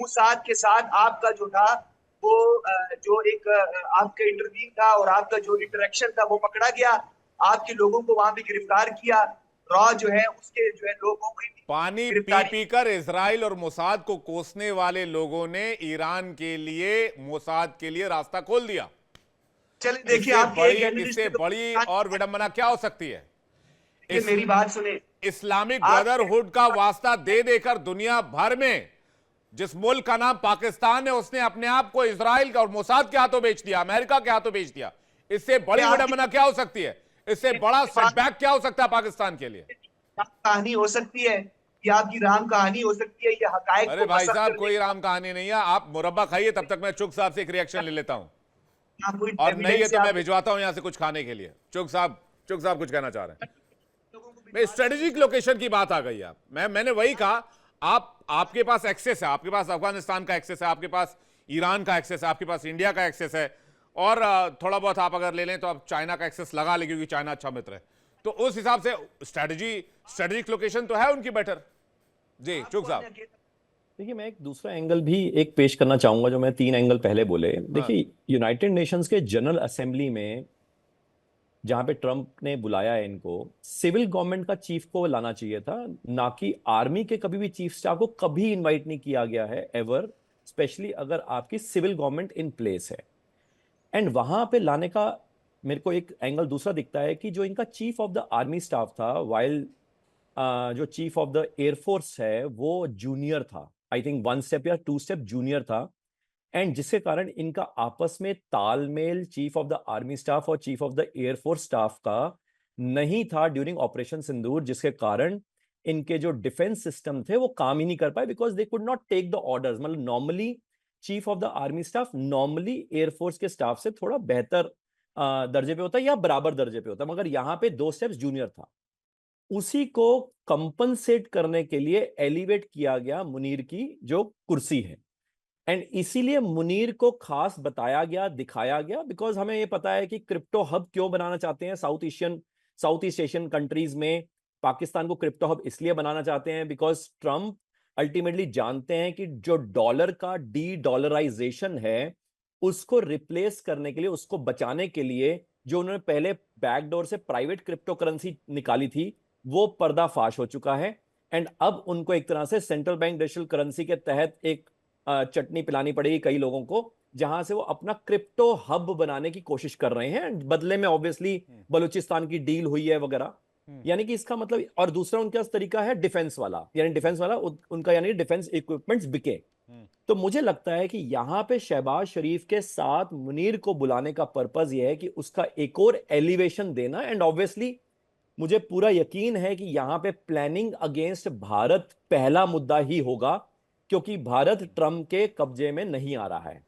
मोसाद के साथ आपका जो था वो जो एक आपका इंटरव्यू था और आपका जो इंटरेक्शन था वो पकड़ा गया। आपके लोगों को वहां पे गिरफ्तार किया। रॉ जो है उसके जो है लोगों को
पानी पी पी कर इजराइल और मोसाद को कोसने वाले लोगों ने ईरान के लिए, मोसाद के लिए रास्ता खोल दिया।
चलिए देखिए,
इससे बड़ी और विडंबना क्या हो सकती है?
मेरी बात सुने।
इस्लामिक ब्रदरहुड का वास्ता दे देकर दुनिया भर में जिस मुल्क का नाम पाकिस्तान है उसने अपने आप को इजराइल का और मोसाद के हाथों बेच दिया, अमेरिका के हाथों बेच दिया। इससे बड़ी विडंबना क्या हो सकती है? इससे बड़ा सेटबैक क्या हो सकता है पाकिस्तान के लिए?
कहानी हो सकती है कि आपकी राम कहानी हो सकती है, ये हकायक।
अरे भाई साहब, कोई राम कहानी नहीं है। आप मुरब्बा खाइए, तब तक मैं चुग साहब से एक रिएक्शन ले लेता हूं, और नहीं है तो मैं भिजवाता हूं यहां से कुछ खाने के लिए। चुग साहब कुछ कहना चाह रहे हैं? मैं स्ट्रेटेजिक लोकेशन की बात आ गई। आप मैंने वही कहा, आपके पास एक्सेस है, आपके पास अफगानिस्तान का एक्सेस है, आपके पास ईरान का एक्सेस है, आपके पास इंडिया का एक्सेस है, और थोड़ा बहुत आप अगर ले लें तो आप चाइना का एक्सेस लगा लें क्योंकि चाइना अच्छा मित्र है। तो उस हिसाब से स्ट्रेटेजिक लोकेशन तो है उनकी बेटर। जी चुग साहब।
देखिए, मैं एक दूसरा एंगल भी एक पेश करना चाहूंगा, जो मैं 3 एंगल पहले बोले। देखिए, यूनाइटेड नेशंस के जनरल असेंबली में जहां पे ट्रम्प ने बुलाया है इनको, सिविल गवर्नमेंट का चीफ को लाना चाहिए था, ना कि आर्मी के कभी भी चीफ स्टाफ को कभी इनवाइट नहीं किया गया है एवर, स्पेशली अगर आपकी सिविल गवर्नमेंट इन प्लेस है। एंड वहां पे लाने का मेरे को एक एंगल दूसरा दिखता है कि जो इनका chief of the army staff था, वाइल जो चीफ ऑफ द एयरफोर्स है वो जूनियर था, आई थिंक 1 स्टेप या 2 स्टेप जूनियर था। एंड जिसके कारण इनका आपस में तालमेल chief of the army staff और chief of the air force staff का नहीं था ड्यूरिंग ऑपरेशन सिंदूर, जिसके कारण इनके जो डिफेंस सिस्टम थे वो काम ही नहीं कर पाए, because they could not take the orders. मतलब normally chief of the army staff normally air force के स्टाफ से थोड़ा बेहतर दर्जे पे होता है या बराबर दर्जे पे होता है, मगर यहाँ पे 2 स्टेप्स जूनियर था। उसी को कंपनसेट करने के लिए एलिवेट किया गया मुनीर की जो कुर्सी है। एंड इसीलिए मुनीर को खास बताया गया, दिखाया गया, बिकॉज हमें ये पता है कि क्रिप्टो हब क्यों बनाना चाहते हैं साउथ ईस्ट एशियन कंट्रीज में। पाकिस्तान को क्रिप्टो हब इसलिए बनाना चाहते हैं बिकॉज ट्रम्प अल्टीमेटली जानते हैं कि जो डॉलर का डी डॉलराइजेशन है उसको रिप्लेस करने के लिए, उसको बचाने के लिए जो उन्होंने पहले बैकडोर से प्राइवेट क्रिप्टो करेंसी निकाली थी वो पर्दाफाश हो चुका है। एंड अब उनको एक तरह से सेंट्रल बैंक डिजिटल करेंसी के तहत एक चटनी पिलानी पड़ेगी कई लोगों को, जहां से वो अपना क्रिप्टो हब बनाने की कोशिश कर रहे हैं। बदले में ऑब्वियसली बलूचिस्तान की डील हुई है वगैरह, यानी कि इसका मतलब। और दूसरा उनका तरीका है डिफेंस वाला, यानी डिफेंस वाला उनका, यानी डिफेंस इक्विपमेंट्स बिके। तो मुझे लगता है कि यहां पे शहबाज शरीफ के साथ मुनीर को बुलाने का पर्पज यह है कि उसका एक और एलिवेशन देना। एंड ऑब्वियसली मुझे पूरा यकीन है कि यहां पे प्लानिंग अगेंस्ट भारत पहला मुद्दा ही होगा, क्योंकि भारत ट्रम्प के कब्जे में नहीं आ रहा है,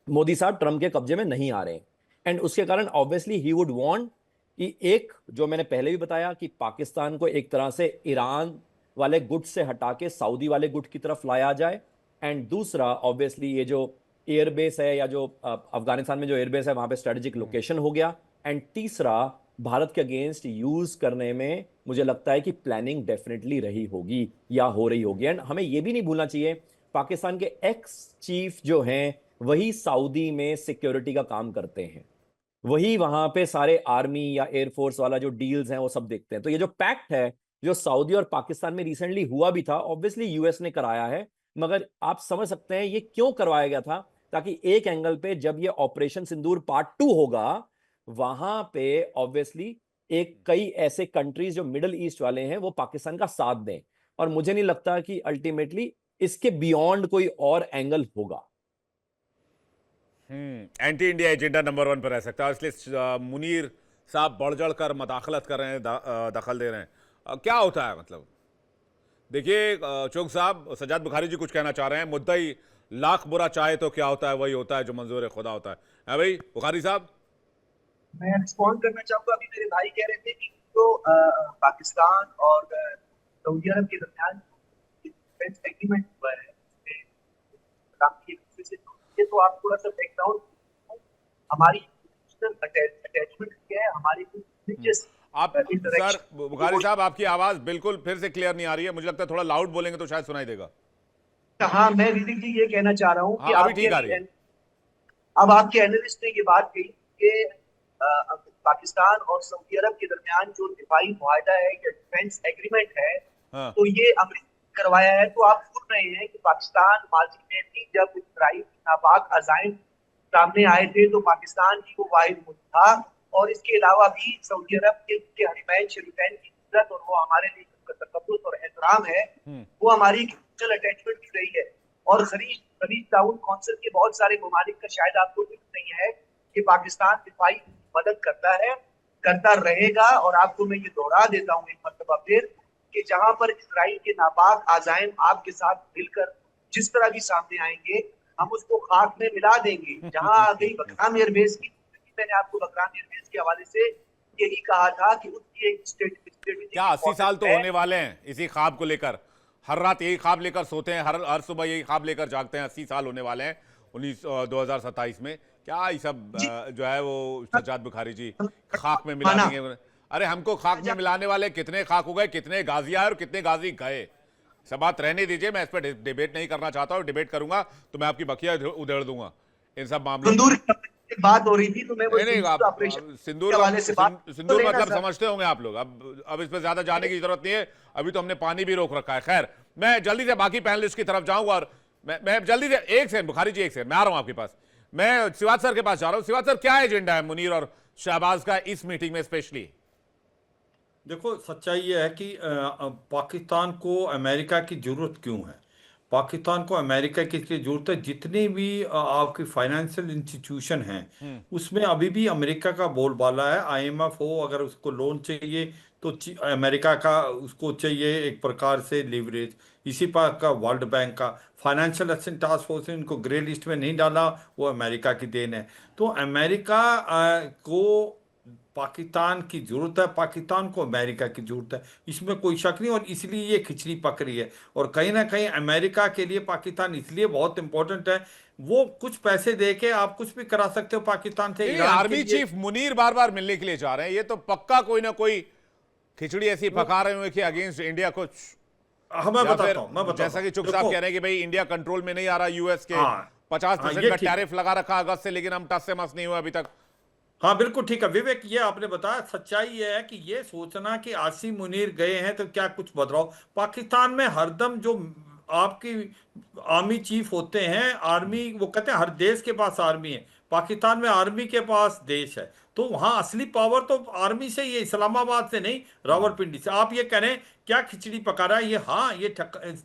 मोदी साहब ट्रम्प के कब्जे में नहीं आ रहे। एंड उसके कारण ऑब्वियसली ही वुड वांट कि एक, जो मैंने पहले भी बताया, कि पाकिस्तान को एक तरह से ईरान वाले गुट से हटा के सऊदी वाले गुट की तरफ लाया जाए। एंड दूसरा ऑब्वियसली ये जो एयरबेस है, या जो अफगानिस्तान में जो एयरबेस है वहां पे स्ट्रेटेजिक लोकेशन हो गया। एंड तीसरा, भारत के अगेंस्ट यूज करने में मुझे लगता है कि प्लानिंग डेफिनेटली रही होगी या हो रही होगी। एंड हमें यह भी नहीं भूलना चाहिए, पाकिस्तान के एक्स चीफ जो हैं वही सऊदी में सिक्योरिटी का काम करते हैं, वही वहां पे सारे आर्मी या एयरफोर्स वाला जो डील्स हैं वो सब देखते हैं। तो ये जो पैक्ट है जो सऊदी और पाकिस्तान में रिसेंटली हुआ भी था, ऑब्वियसली यूएस ने कराया है, मगर आप समझ सकते हैं ये क्यों करवाया गया था, ताकि एक एंगल पे जब ये ऑपरेशन सिंदूर पार्ट 2 होगा, वहां पे ऑब्वियसली एक कई ऐसे कंट्रीज जो मिडिल ईस्ट वाले हैं वो पाकिस्तान का साथ दें। और मुझे नहीं लगता कि अल्टीमेटली इसके बियॉन्ड कोई और एंगल होगा।
एंटी इंडिया एजेंडा नंबर 1 पर रह सकता है, इसलिए मुनीर साहब बढ़ चढ़ कर मदाखलत कर रहे हैं, दखल दे रहे हैं। क्या होता है मतलब? देखिए चौक साहब, सजाद बुखारी जी कुछ कहना चाह रहे हैं, मुद्दा ही लाख बुरा चाहे तो क्या होता है, वही होता है जो मंजूर खुदा होता है भाई बुखारी साहब।
मैं रिस्पॉन्ड करना चाहूंगा। अभी मेरे भाई कह रहे थे कि तो पाकिस्तान और सऊदी अरब के दरमियान डिफेंस एग्रीमेंट हुआ है, ये तो आप थोड़ा सा बैकग्राउंड, हमारी अटैचमेंट क्या है, हमारी
आप सर बुखारी साहब, आपकी आवाज बिल्कुल फिर से क्लियर नहीं आ रही है, मुझे लगता है थोड़ा लाउड बोलेंगे तो शायद सुनाई देगा।
हाँ, मैं ऋतिक जी ये कहना चाह रहा हूँ कि
अभी ठीक आ रही है।
अब आपके एनालिस्ट ने ये बात कही कि पाकिस्तान और सऊदी अरब के दरमियान जो दिफाई मुआहदा है या डिफेंस एग्रीमेंट है, तो ये अमेरिका करवाया है। तो आप सुन रहे हैं कि पाकिस्तान माजी में भी जब इसराइल नापाक अजाइम सामने आए थे तो पाकिस्तान की वो वाहिद मुल्क था, और इसके अलावा भी सऊदी अरब के हरीमैन शरीफैन की इज्जत और वो हमारे लिए तकब्बुस और एहतराम है, वो हमारी कल्चरल अटैचमेंट की रही है। और खलीज ताउन काउंसिल के बहुत सारे ममालिक का शायद आपको नहीं है कि पाकिस्तान दिफाई मदद करता है, करता रहेगा। और आपको मैं ये दोहरा देता हूँ एक मरतबा फिर कि जहां पर इसराइल के नापाक आज़ाइम आपके साथ मिलकर जिस तरह भी सामने आएंगे, हम उसको खाक में मिला देंगे। जहां आ गई बकराम एयरबेस की, मैंने आपको बकराम एयरबेस के हवाले से यही कहा था कि उसकी एक स्ट्रेटेजी, क्या
80 साल तो होने वाले हैं इसी ख्वाब को लेकर, हर रात यही ख्वाब लेकर सोते हैं, हर सुबह यही ख्वाब लेकर जागते हैं। 80 साल होने वाले हैं 2027 में। क्या ये सब जो है वो सजाद बुखारी जी खाक में मिला देंगे? अरे हमको खाक में मिलाने वाले कितने खाक हो गए, कितने गाजी आए और कितने गाजी गए। सब बात रहने दीजिए, मैं इस पर डिबेट नहीं करना चाहता, और डिबेट करूंगा तो मैं आपकी बकिया उधेड़ दूंगा इन सब मामलों में।
सिंदूर की बात हो रही थी तो मैं वो
नहीं नहीं,
सिंदूर
आप
ऑपरेशन
सिंदूर
के हवाले से बात तो
सिंदूर
लेना
मतलब
सर।
समझते होंगे आप लोग। अब इस पर ज्यादा जाने की जरूरत नहीं है, अभी तो हमने पानी भी रोक रखा है। खैर, मैं जल्दी से बाकी पैनलिस्ट की तरफ जाऊंगा, और मैं जल्दी से, एक सेकंड बुखारी जी, एक सेकंड, मैं आ रहा हूं आपके पास। मैं सिवाज सर के पास जा रहा हूं। सिवाज सर, क्या एजेंडा है मुनीर और शहबाज का इस मीटिंग में स्पेशली?
देखो, सच्चाई ये है कि पाकिस्तान को अमेरिका की जरूरत क्यों है। पाकिस्तान को अमेरिका की इसलिए जरूरत है, जितने भी आपकी फाइनेंशियल इंस्टीट्यूशन हैं उसमें अभी भी अमेरिका का बोलबाला है। आईएमएफ हो, अगर उसको लोन चाहिए तो अमेरिका का उसको चाहिए एक प्रकार से लिवरेज। इसी पर का वर्ल्ड बैंक का फाइनेंशियल एक्शन टास्क फोर्स ने इनको ग्रे लिस्ट में नहीं डाला, वो अमेरिका की देन है। तो अमेरिका को पाकिस्तान की जरूरत है, पाकिस्तान को अमेरिका की जरूरत है, इसमें कोई शक नहीं। और इसलिए ये खिचड़ी पक रही है। और कहीं ना कहीं अमेरिका के लिए पाकिस्तान इसलिए बहुत इंपॉर्टेंट है, वो कुछ पैसे दे के आप कुछ भी करा सकते हो पाकिस्तान से।
नहीं,
ईरान के
आर्मी
लिए
चीफ मुनीर बार बार मिलने के लिए जा रहे हैं, ये तो पक्का कोई ना कोई खिचड़ी ऐसी पका रहे हुए कि अगेंस्ट इंडिया कुछ,
मैं
या
बताता
फिर
हूँ, मैं बताता
जैसा कि
हूँ।
चुप साहब कह रहे हैं कि भाई इंडिया कंट्रोल में नहीं आ रहा यूएस के,
हाँ
50%
ये
का
ठीक,
टैरिफ लगा रखा अगस्त से, लेकिन हम टस से मस नहीं हुए अभी तक।
हाँ बिल्कुल ठीक है विवेक, ये आपने बताया। सच्चाई ये है कि ये सोचना कि आसिम मुनीर गए हैं तो क्या कुछ बदलाव। पाकिस्तान में हरदम जो आपकी आर्मी चीफ होते हैं, आर्मी, वो कहते हैं हर देश के पास आर्मी है, पाकिस्तान में आर्मी के पास देश है। तो वहां असली पावर तो आर्मी से ही है, इस्लामाबाद से नहीं, रावलपिंडी से। आप ये कह रहे हैं क्या खिचड़ी पका रहा है, ये हाँ ये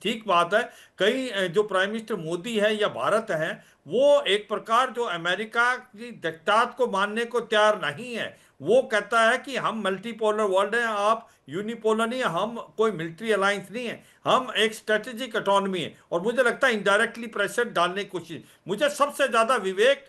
ठीक बात है। कई जो प्राइम मिनिस्टर मोदी है या भारत है, वो एक प्रकार जो अमेरिका की दक्तात को मानने को तैयार नहीं है। वो कहता है कि हम मल्टीपोलर वर्ल्ड हैं, आप यूनिपोलर नहीं है, हम कोई मिलिट्री अलायंस नहीं है, हम एक स्ट्रेटेजिक इकोनॉमी है। और मुझे लगता है इनडायरेक्टली प्रेशर डालने की कोशिश। मुझे सबसे ज्यादा विवेक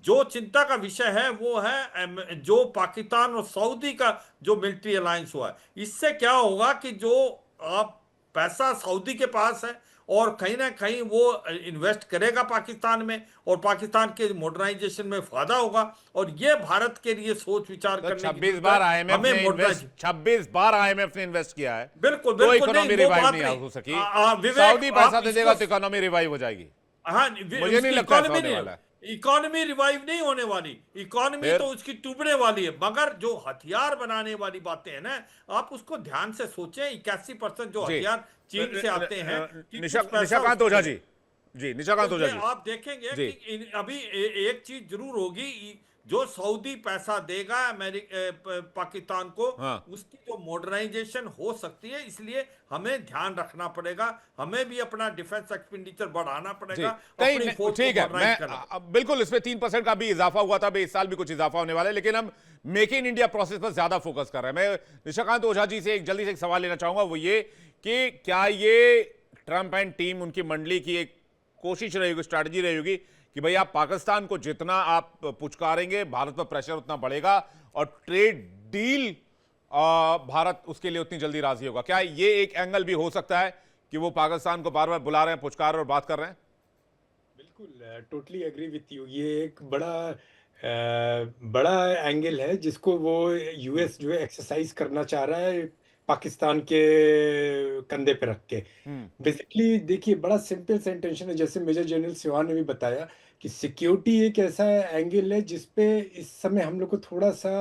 जो चिंता का विषय है वो है जो पाकिस्तान और सऊदी का जो मिलिट्री अलायंस हुआ है। इससे क्या होगा कि जो आप पैसा सऊदी के पास है और कहीं ना कहीं वो इन्वेस्ट करेगा पाकिस्तान में, और पाकिस्तान के मॉडर्नाइजेशन में फायदा होगा। और ये भारत के लिए सोच विचार
तो
करने की
26
जरूरत
बार
है।
आईएमएफ
हमें
ने
मॉडर्नाइज
26 बार आईएमएफ ने इन्वेस्ट किया है,
बिल्कुल
तो
बिल्कुल
इकोनॉमी
नहीं, वो
रिवाइव
बात
नहीं
नहीं।
हो सकी।
विवेक,
सऊदी पैसा
आप
दे देगा
इसको
तो इकोनॉमी रिवाइव हो जाएगी।
हाँ,
मुझे नहीं लगता ऐसा होने वाला है।
इकोनॉमी रिवाइव नहीं होने वाली। इकोनॉमी
फिर?
तो उसकी टूटने वाली है। मगर जो हथियार बनाने वाली बातें हैं ना, आप उसको ध्यान से सोचें। 81% जो
जी,
हथियार चीन से आते हैं कि कुछ पैसा
निशाकांत ओझा जी, निशाकांत
तो
ओझा
ये
जी,
आप देखेंगे
जी।
कि अभी एक चीज जरूर होगी, जो सऊदी पैसा देगा पाकिस्तान को,
हाँ।
उसकी जो मॉडर्नाइजेशन हो सकती है। इसलिए हमें ध्यान रखना पड़ेगा, हमें भी अपना डिफेंस एक्सपेंडिचर बढ़ाना
जी,
पड़ेगा,
कहीं
अपनी फोर्स
ठीक
को
है।
मॉडर्नाइज
मैं
करना।
बिल्कुल इसमें 3% का भी इजाफा हुआ था, इस साल भी कुछ इजाफा होने वाला है, लेकिन हम मेक इन इंडिया प्रोसेस पर ज्यादा फोकस कर रहे हैं। मैं निशाकांत ओझा जी से एक जल्दी से एक सवाल लेना चाहूंगा, वो ये कि क्या ये ट्रंप एंड टीम, उनकी मंडली की एक कोशिश रही होगी, स्ट्रैटेजी रही होगी कि भाई आप पाकिस्तान को जितना आप पुचकारेंगे, भारत पर प्रेशर उतना बढ़ेगा, और ट्रेड डील भारत उसके लिए उतनी जल्दी राजी होगा? क्या ये एक एंगल भी हो सकता है कि वो पाकिस्तान को बार बार बुला रहे हैं, पुचकार रहे हैं और बात कर रहे हैं?
बिल्कुल, टोटली एग्री विथ यू। ये एक बड़ा एंगल है जिसको वो यूएस जो है एक्सरसाइज करना चाह रहा है पाकिस्तान के कंधे पे रख के। बेसिकली देखिए, बड़ा सिंपल सा इंटेंशन है, जैसे मेजर जनरल सिवान ने भी बताया कि सिक्योरिटी एक ऐसा एंगल है जिसपे इस समय हम लोग को थोड़ा सा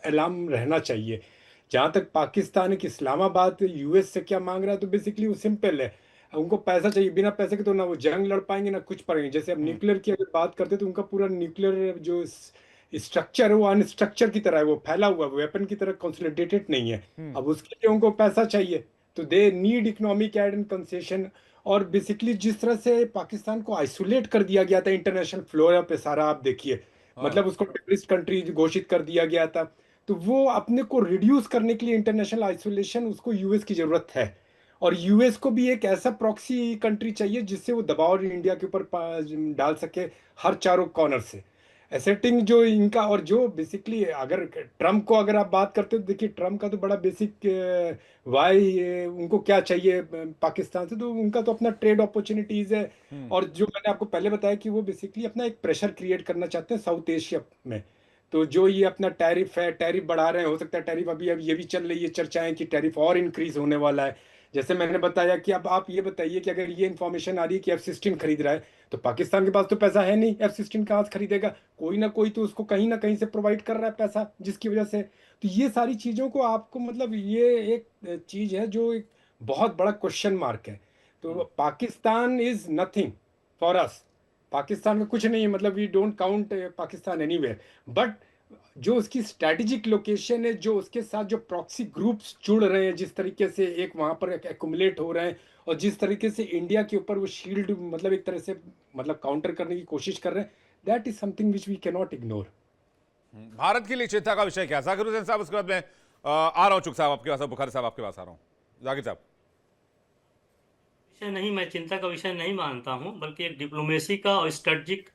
अलार्म रहना चाहिए। जहाँ तक पाकिस्तान है कि इस्लामाबाद यूएस से क्या मांग रहा है, तो बेसिकली वो सिंपल है, उनको पैसा चाहिए। बिना पैसे के तो ना वो जंग लड़ पाएंगे ना कुछ पाएंगे। जैसे अब न्यूक्लियर की अगर बात करते हैं तो उनका पूरा न्यूक्लियर जो स्ट्रक्चर है वो अनस्ट्रक्चर की तरह है, वो फैला हुआ, वेपन की तरह कंसोलिडेटेड नहीं है। अब उसके लिए उनको पैसा चाहिए, तो they need economic aid and concession. और बेसिकली जिस तरह से पाकिस्तान को आइसोलेट कर दिया गया था इंटरनेशनल फ्लोरा पे सारा, आप देखिए, मतलब उसको टेररिस्ट कंट्री घोषित कर दिया गया था। तो वो अपने को रिड्यूस करने के लिए इंटरनेशनल आइसोलेशन, उसको यूएस की जरूरत है। और यूएस को भी एक ऐसा प्रॉक्सी कंट्री चाहिए जिससे वो दबाव इंडिया के ऊपर डाल सके हर चारों कॉर्नर से। एसेटिंग जो इनका, और जो बेसिकली अगर ट्रम्प को अगर आप बात करते हो, देखिए ट्रम्प का तो बड़ा बेसिक वाई उनको क्या चाहिए पाकिस्तान से, तो उनका तो अपना ट्रेड अपॉर्चुनिटीज है। और जो मैंने आपको पहले बताया कि वो बेसिकली अपना एक प्रेशर क्रिएट करना चाहते हैं साउथ एशिया में। तो जो ये अपना टैरिफ है, टैरिफ बढ़ा रहे हैं, हो सकता है टैरिफ अभी ये भी चल रही है चर्चाएं कि टैरिफ और इंक्रीज होने वाला है। जैसे मैंने बताया कि अब आप ये बताइए कि अगर ये इंफॉर्मेशन आ रही है कि F-16 खरीद रहा है, तो पाकिस्तान के पास तो पैसा है नहीं, F-16 कहाँ से खरीदेगा? कोई ना कोई तो उसको कहीं ना कहीं से प्रोवाइड कर रहा है पैसा, जिसकी वजह से तो ये सारी चीजों को आपको मतलब ये एक चीज है जो एक बहुत बड़ा क्वेश्चन मार्क है। तो Pakistan is nothing for us. Pakistan में कुछ नहीं है, मतलब we don't count Pakistan anywhere. But जो उसकी स्ट्रैटेजिक लोकेशन है, जो उसके साथ जो प्रॉक्सी ग्रुप्स जुड़ रहे हैं, जिस तरीके से एक वहां पर एक्युमुलेट हो रहे हैं, और जिस तरीके से इंडिया के ऊपर वो शील्ड मतलब एक तरह से मतलब काउंटर करने की कोशिश कर रहे हैं, that is something which we cannot ignore.
Bharat के लिए चिंता का विषय क्या है? जाकिर हुसैन साहब, उसके बाद मैं आ रहा हूं चुग साहब आपके पास, बुखारी साहब आपके पास आ रहा हूं। जाकिर साहब।
विषय नहीं, मैं चिंता का विषय नहीं मानता हूं, बल्कि एक डिप्लोमेसी का और स्ट्रेटजिक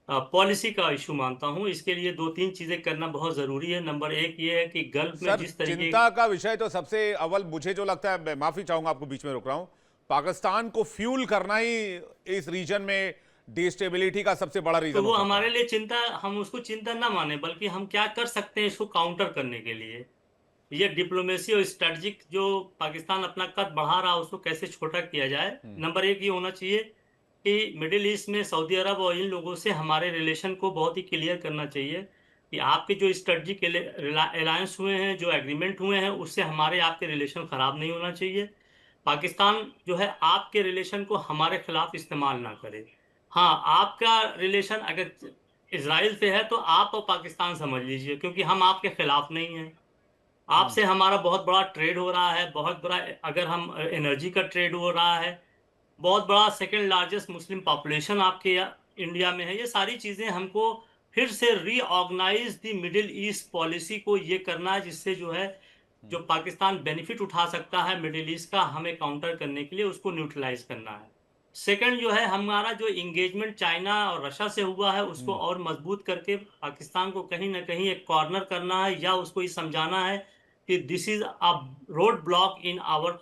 पॉलिसी का इशू मानता हूं। इसके लिए दो तीन चीजें करना बहुत जरूरी है। नंबर एक ये है कि गल्फ में
सर,
जिस तरीके
चिंता का विषय तो सबसे अव्वल मुझे जो लगता है, मैं माफी चाहूंगा आपको बीच में रोक रहा हूं, पाकिस्तान को फ्यूल करना ही इस रीजन में डिस्टेबिलिटी का सबसे बड़ा
तो
रीजन
वो
हो सकता
हमारे
है।
लिए चिंता, हम उसको चिंता ना माने, बल्कि हम क्या कर सकते हैं इसको काउंटर करने के लिए। ये डिप्लोमेसी और स्ट्रेटजिक जो पाकिस्तान अपना कद बढ़ा रहा है उसको कैसे छोटा किया जाए। नंबर एक ये होना चाहिए कि मिडिल ईस्ट में सऊदी अरब और इन लोगों से हमारे रिलेशन को बहुत ही क्लियर करना चाहिए कि आपके जो स्ट्रेटजिक अलायंस हुए हैं, जो एग्रीमेंट हुए हैं, उससे हमारे आपके रिलेशन खराब नहीं होना चाहिए। पाकिस्तान जो है आपके रिलेशन को हमारे खिलाफ इस्तेमाल ना करे। हाँ, आपका रिलेशन अगर इसराइल से है तो आप और पाकिस्तान समझ लीजिए, क्योंकि हम आपके खिलाफ नहीं हैं। आपसे हमारा बहुत बड़ा ट्रेड हो रहा है, बहुत बड़ा, अगर हम एनर्जी का ट्रेड हो रहा है, बहुत बड़ा सेकंड लार्जेस्ट मुस्लिम पॉपुलेशन आपके इंडिया में है। ये सारी चीजें हमको फिर से reorganize the Middle East policy को ये करना है, जिससे जो है जो पाकिस्तान बेनिफिट उठा सकता है मिडिल ईस्ट का, हमें काउंटर करने के लिए उसको न्यूट्रलाइज करना है। सेकंड जो है, हमारा जो इंगेजमेंट चाइना और रशिया से हुआ है उसको और मजबूत करके पाकिस्तान को कहीं ना कहीं एक कॉर्नर करना है, या उसको ये समझाना है कि this is a road block in our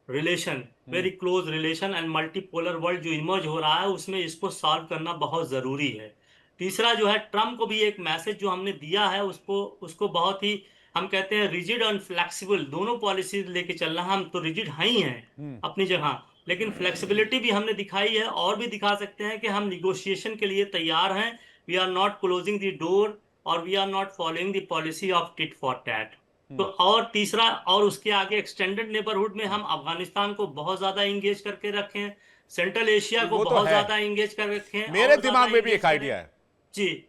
relation, very close relation and multipolar world जो इमर्ज हो रहा है, उसमें इसको सॉल्व करना बहुत जरूरी है। तीसरा जो है, ट्रम्प को भी एक मैसेज जो हमने दिया है उसको उसको बहुत ही, हम कहते हैं रिजिड और फ्लेक्सिबल दोनों पॉलिसीज लेके चलना। हम तो रिजिड हैं ही हैं अपनी जगह, लेकिन फ्लेक्सिबिलिटी भी हमने दिखाई है और भी दिखा सकते हैं कि हम निगोशिएशन के लिए तैयार हैं। We are not closing the door और we are not following the policy of tit for tat. तो और तीसरा, और उसके आगे एक्सटेंडेड नेबरहुड में हम अफगानिस्तान को बहुत ज्यादा इंगेज करके रखें, सेंट्रल एशिया को
वो तो
बहुत
है,
ज्यादा इंगेज कर रखें,
मेरे
और ज्यादा
दिमाग में भी
इंगेज
एक आइडिया
करें।
है।
जी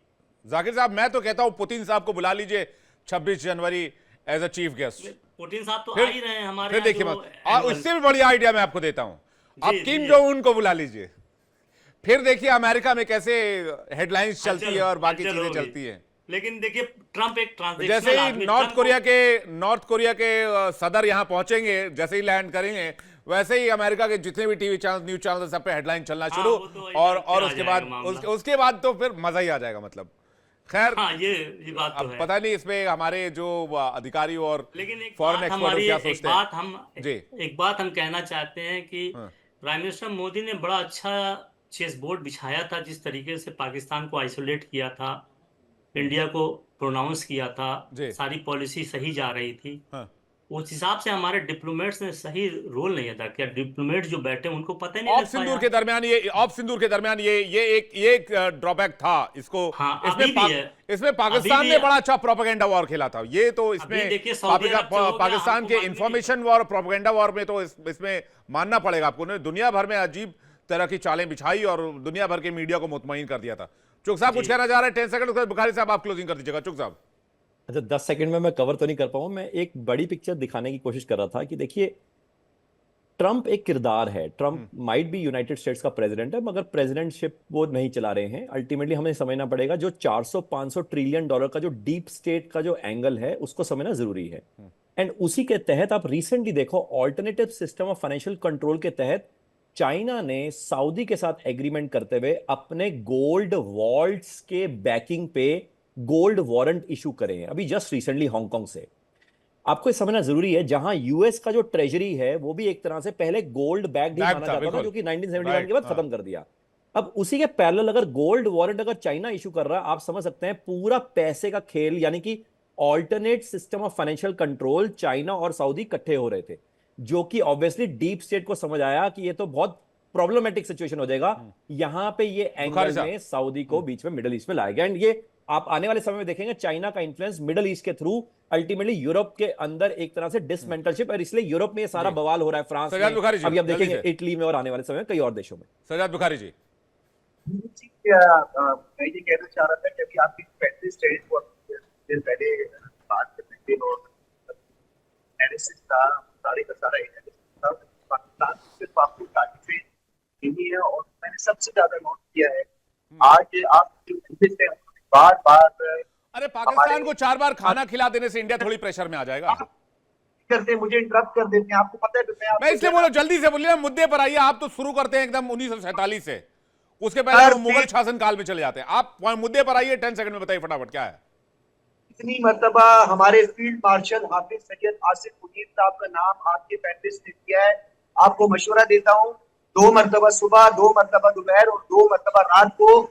जाकिर साहब, मैं तो कहता हूं पुतिन साहब को बुला लीजिए 26 जनवरी as a chief guest.
Putin साहब तो आ
फिर
ही रहे हैं हमारे
फिर
यहाँ
देखिए
जो
मत,
एनुअल।
उससे भी बड़ी आइडिया मैं आपको देता हूं, आप
जी
किम
जी,
जोंग उन को बुला लीजिए। फिर देखिए अमेरिका में कैसे हेडलाइंस चलती
हलचल
है और बाकी
हलचल
चीजें
होगी।
चलती हैं।
लेकिन देखिए, ट्रम्प एक
जैसे
ट्रांजेक्शनल
ही
आदमी,
नॉर्थ
ट्रम्प
कोरिया
को
के सदर यहां पहुंचेंगे, जैसे ही लैंड करेंगे, वैसे ही अमेरिका के जितने भी टीवी चैनल, न्यूज चैनल, सब पे हेडलाइन चलना
हाँ,
शुरू।
वो तो
और
इधर फिर आ
उसके
जाएगा
बाद
मामला।
उसके बाद तो फिर मजा ही आ जाएगा। मतलब खैर,
हाँ, ये बात तो
अब
है।
पता नहीं इसमें हमारे जो अधिकारी और
लेकिन एक
फॉरेन
बात
एक्सपर्ट
हमारी,
क्या
एक
सोचते हैं।
बात हम
जी।
एक बात हम कहना चाहते हैं कि
हाँ।
प्राइम मिनिस्टर मोदी ने बड़ा अच्छा चेस बोर्ड बिछाया था, जिस तरीके से पाकिस्तान को आइसोलेट किया था, इंडिया को प्रोनाउंस किया था,
जी।
सारी पॉलिसी सही जा रही थी।
हाँ।
उस हिसाब से हमारे डिप्लोमेट्स ने सही रोल नहीं अदा किया। डिप्लोमेट जो बैठे उनको पता ही नहीं
ऑफ
लग
सिंदूर
पाया।
के दरमियान ये एक ड्रॉबैक था इसको।
हाँ,
इसमें
अभी भी है।
इसमें
अभी
पाकिस्तान
भी
ने बड़ा अच्छा प्रोपेगेंडा वॉर खेला था। ये तो
अभी
इसमें
देखिए, सऊदी अरब से हो गया,
पाकिस्तान
हमको
के
मालूम ही नहीं था।
इंफॉर्मेशन वॉर, प्रोपेगेंडा वॉर में तो इसमें मानना पड़ेगा आपको, ने दुनिया भर में अजीब तरह की चालें बिछाई और दुनिया भर के मीडिया को मुतमईन कर दिया था। चुग साहब कुछ
जी।
कहना चाह रहे हैं? 10 सेकंड, बुखारी साहब आप क्लोजिंग कर दीजिएगा। चुग साहब।
अच्छा, 10 सेकंड में मैं कवर तो नहीं कर पाऊँ। मैं एक बड़ी पिक्चर दिखाने की कोशिश कर रहा था कि देखिए, ट्रम्प एक किरदार है। Trump might be united states का प्रेसिडेंट है, मगर प्रेसिडेंटशिप वो नहीं चला रहे हैं। अल्टीमेटली हमें समझना पड़ेगा जो 400-500 ट्रिलियन डॉलर का जो डीप स्टेट का जो एंगल है, उसको समझना जरूरी है। एंड उसी के तहत आप रिसेंटली देखो, alternative system of financial control के तहत चाइना ने सऊदी के साथ एग्रीमेंट करते हुए अपने गोल्ड वॉल्ट्स के बैकिंग पे गोल्ड वारंट इशू करे हैं, अभी जस्ट रिसेंटली हांगकांग से। आपको ये समझना जरूरी है, जहां यूएस का जो ट्रेजरी है वो भी एक तरह से पहले गोल्ड बैग ही
बैग
माना
था,
जाता था,
बिल्कुल
जो कि 1971
राइट।
के बाद
हाँ।
खत्म कर दिया। अब उसी के पैरेलल अगर गोल्ड वारंट अगर चाइना इशू कर रहा है, आप समझ सकते हैं पूरा पैसे का खेल, यानी कि alternate system of financial control China और सऊदी इकट्ठे हो रहे थे। जो कि ऑब्वियसली डीप स्टेट को समझ आया कि ये तो बहुत प्रॉब्लमेटिक सिचुएशन हो जाएगा। यहां पे ये
बुखारी
एंगल
साहब।
में सऊदी को बीच में मिडिल ईस्ट में लाएगा, एंड ये आप आने वाले समय में देखेंगे चाइना का इन्फ्लुएंस मिडिल ईस्ट के थ्रू अल्टीमेटली यूरोप के अंदर एक तरह से डिसमेंटलशिप, और इसलिए यूरोप में ये सारा बवाल हो रहा है, फ्रांस
सजाद बुखारी जी,
में, अभी आप
जल्दी
देखेंगे
से।
इटली में और आने वाले समय में कई और देशों में।
सजाद बुखारी जी।
जी, मैं ये कहना चाह रहा था कि अभी आपकी पहले स्टेज को दिन पहले बात करते थे और एनालिसिस था, सारे का सारा एनालिसिस था, पाकिस्तान सिर्फ आपको तारीफें देनी है। और मैंने सबसे ज्यादा नोट किया है आज आप जो एनालिस्ट हैं बार बार
अरे पाकिस्तान को 4 बार खाना खिला देने से इंडिया थोड़ी प्रेशर में आ जाएगा।
करते मुझे इंटरप्ट कर देते हैं, आपको पता है
मैं इसलिए बोलो जल्दी से बोलिए, मुद्दे पर आइए। आप तो शुरू करते हैं एकदम 1947 से, उसके पहले वो मुगल शासन काल में चले जाते हैं। आप मुद्दे पर आइए, 10 सेकंड में बताइए फटाफट क्या है।
इतनी मर्तबा हमारे फील्ड मार्शल हाफिज सैयद आसिफ मुनीर साहब का नाम आपके पैनलिस्ट ने दिया है। आपको मशवरा देता हूँ, 2 मर्तबा सुबह, 2 मर्तबा दोपहर और 2 मर्तबा रात को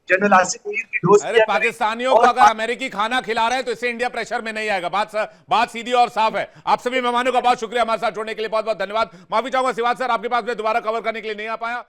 जनरल आसिफ मुनीर की डोज
अरे पाकिस्तानियों को अगर अमेरिकी खाना खिला रहे हैं तो इससे इंडिया प्रेशर में नहीं आएगा। बात सीधी और साफ है। आप सभी मेहमानों का बहुत शुक्रिया हमारे साथ जुड़ने के लिए, बहुत बहुत धन्यवाद। माफी चाहूंगा सिवाज सर, आपके पास मैं दोबारा कवर करने के लिए नहीं आ पाया।